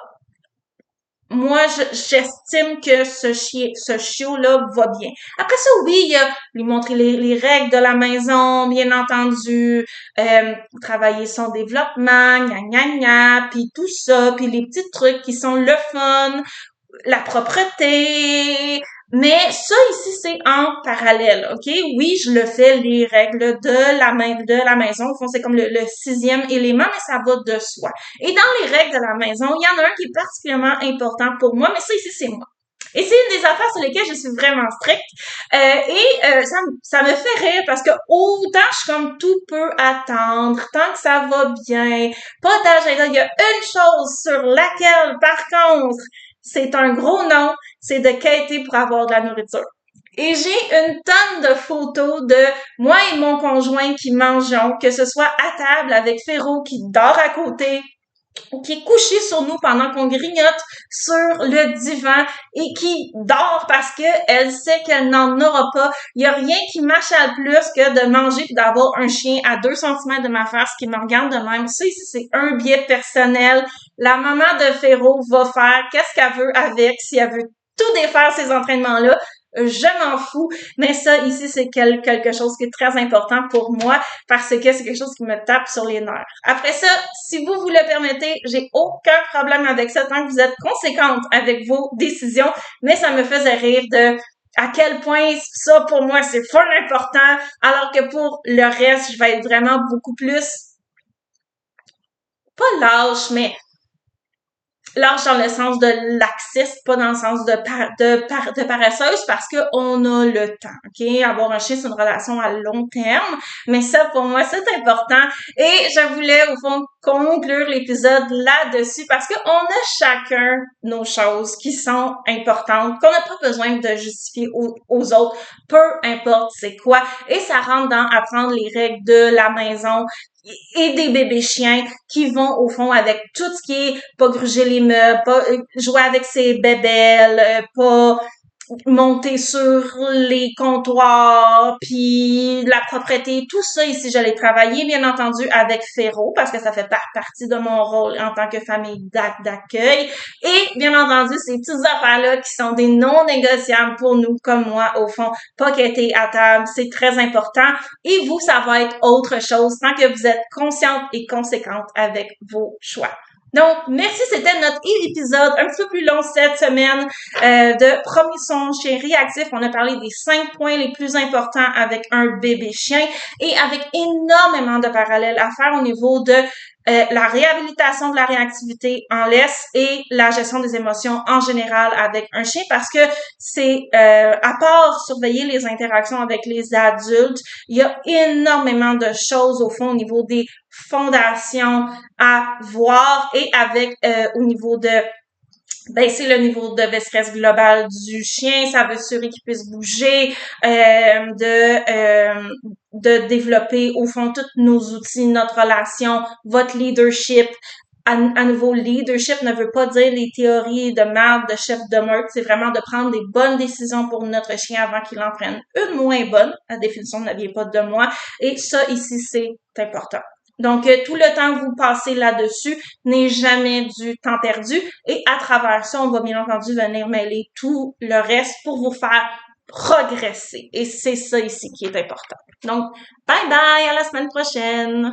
moi, j'estime que ce chiot-là va bien. Après ça, oui, il y a lui montrer les règles de la maison, bien entendu, travailler son développement, gna, puis tout ça, puis les petits trucs qui sont le fun, la propreté. Mais ça ici, c'est en parallèle, ok? Oui, je le fais, les règles de la maison. Au fond, c'est comme le 6e élément, mais ça va de soi. Et dans les règles de la maison, il y en a un qui est particulièrement important pour moi, mais ça ici, c'est moi. Et c'est une des affaires sur lesquelles je suis vraiment stricte. Ça me fait rire parce que autant je suis comme tout peut attendre, tant que ça va bien, pas d'agenda. Il y a une chose sur laquelle, par contre, c'est un gros non, c'est de quêter pour avoir de la nourriture. Et j'ai une tonne de photos de moi et mon conjoint qui mangeons, que ce soit à table avec Féro qui dort à côté, ou qui est couché sur nous pendant qu'on grignote sur le divan et qui dort parce que elle sait qu'elle n'en aura pas. Il y a rien qui m'achale plus que de manger et d'avoir un chien à 2 centimètres de ma face qui me regarde de même. Ça ici, c'est un biais personnel. La maman de Féro va faire qu'est-ce qu'elle veut avec, si elle veut tout défaire ces entraînements-là. Je m'en fous, mais ça ici c'est quelque chose qui est très important pour moi parce que c'est quelque chose qui me tape sur les nerfs. Après ça, si vous le permettez, j'ai aucun problème avec ça tant que vous êtes conséquente avec vos décisions, mais ça me faisait rire de à quel point ça pour moi c'est full important alors que pour le reste, je vais être vraiment beaucoup plus pas lâche, mais lâche dans le sens de laxiste, pas dans le sens de paresseuse parce que on a le temps, ok? Avoir un chien, c'est une relation à long terme, mais ça, pour moi, c'est important et je voulais, au fond, conclure l'épisode là-dessus parce que on a chacun nos choses qui sont importantes, qu'on n'a pas besoin de justifier aux autres, peu importe c'est quoi, et ça rentre dans apprendre les règles de la maison, et des bébés chiens qui vont au fond avec tout ce qui est pas gruger les meubles, pas jouer avec ses bébelles, pas monter sur les comptoirs, puis la propreté, tout ça ici, je l'ai travaillé, bien entendu, avec Féro, parce que ça fait partie de mon rôle en tant que famille d'accueil. Et, bien entendu, ces petites affaires-là qui sont des non négociables pour nous, comme moi, au fond, pas qu'être à table, c'est très important. Et vous, ça va être autre chose tant que vous êtes consciente et conséquente avec vos choix. Donc, merci, c'était notre épisode un petit peu plus long cette semaine de Premier son chien réactif. On a parlé des 5 points les plus importants avec un bébé chien et avec énormément de parallèles à faire au niveau de la réhabilitation de la réactivité en laisse et la gestion des émotions en général avec un chien parce que c'est, à part surveiller les interactions avec les adultes, il y a énormément de choses au fond au niveau des fondations à voir et avec au niveau de baisser le niveau de stress global du chien, ça veut assurer qu'il puisse bouger, de développer au fond tous nos outils, notre relation, votre leadership. À nouveau, leadership ne veut pas dire les théories de marde, de chef de meute, c'est vraiment de prendre des bonnes décisions pour notre chien avant qu'il en prenne une moins bonne. La définition ne vient pas de moi. Et ça, ici, c'est important. Donc, tout le temps que vous passez là-dessus n'est jamais du temps perdu. Et à travers ça, on va bien entendu venir mêler tout le reste pour vous faire progresser. Et c'est ça ici qui est important. Donc, bye bye, à la semaine prochaine!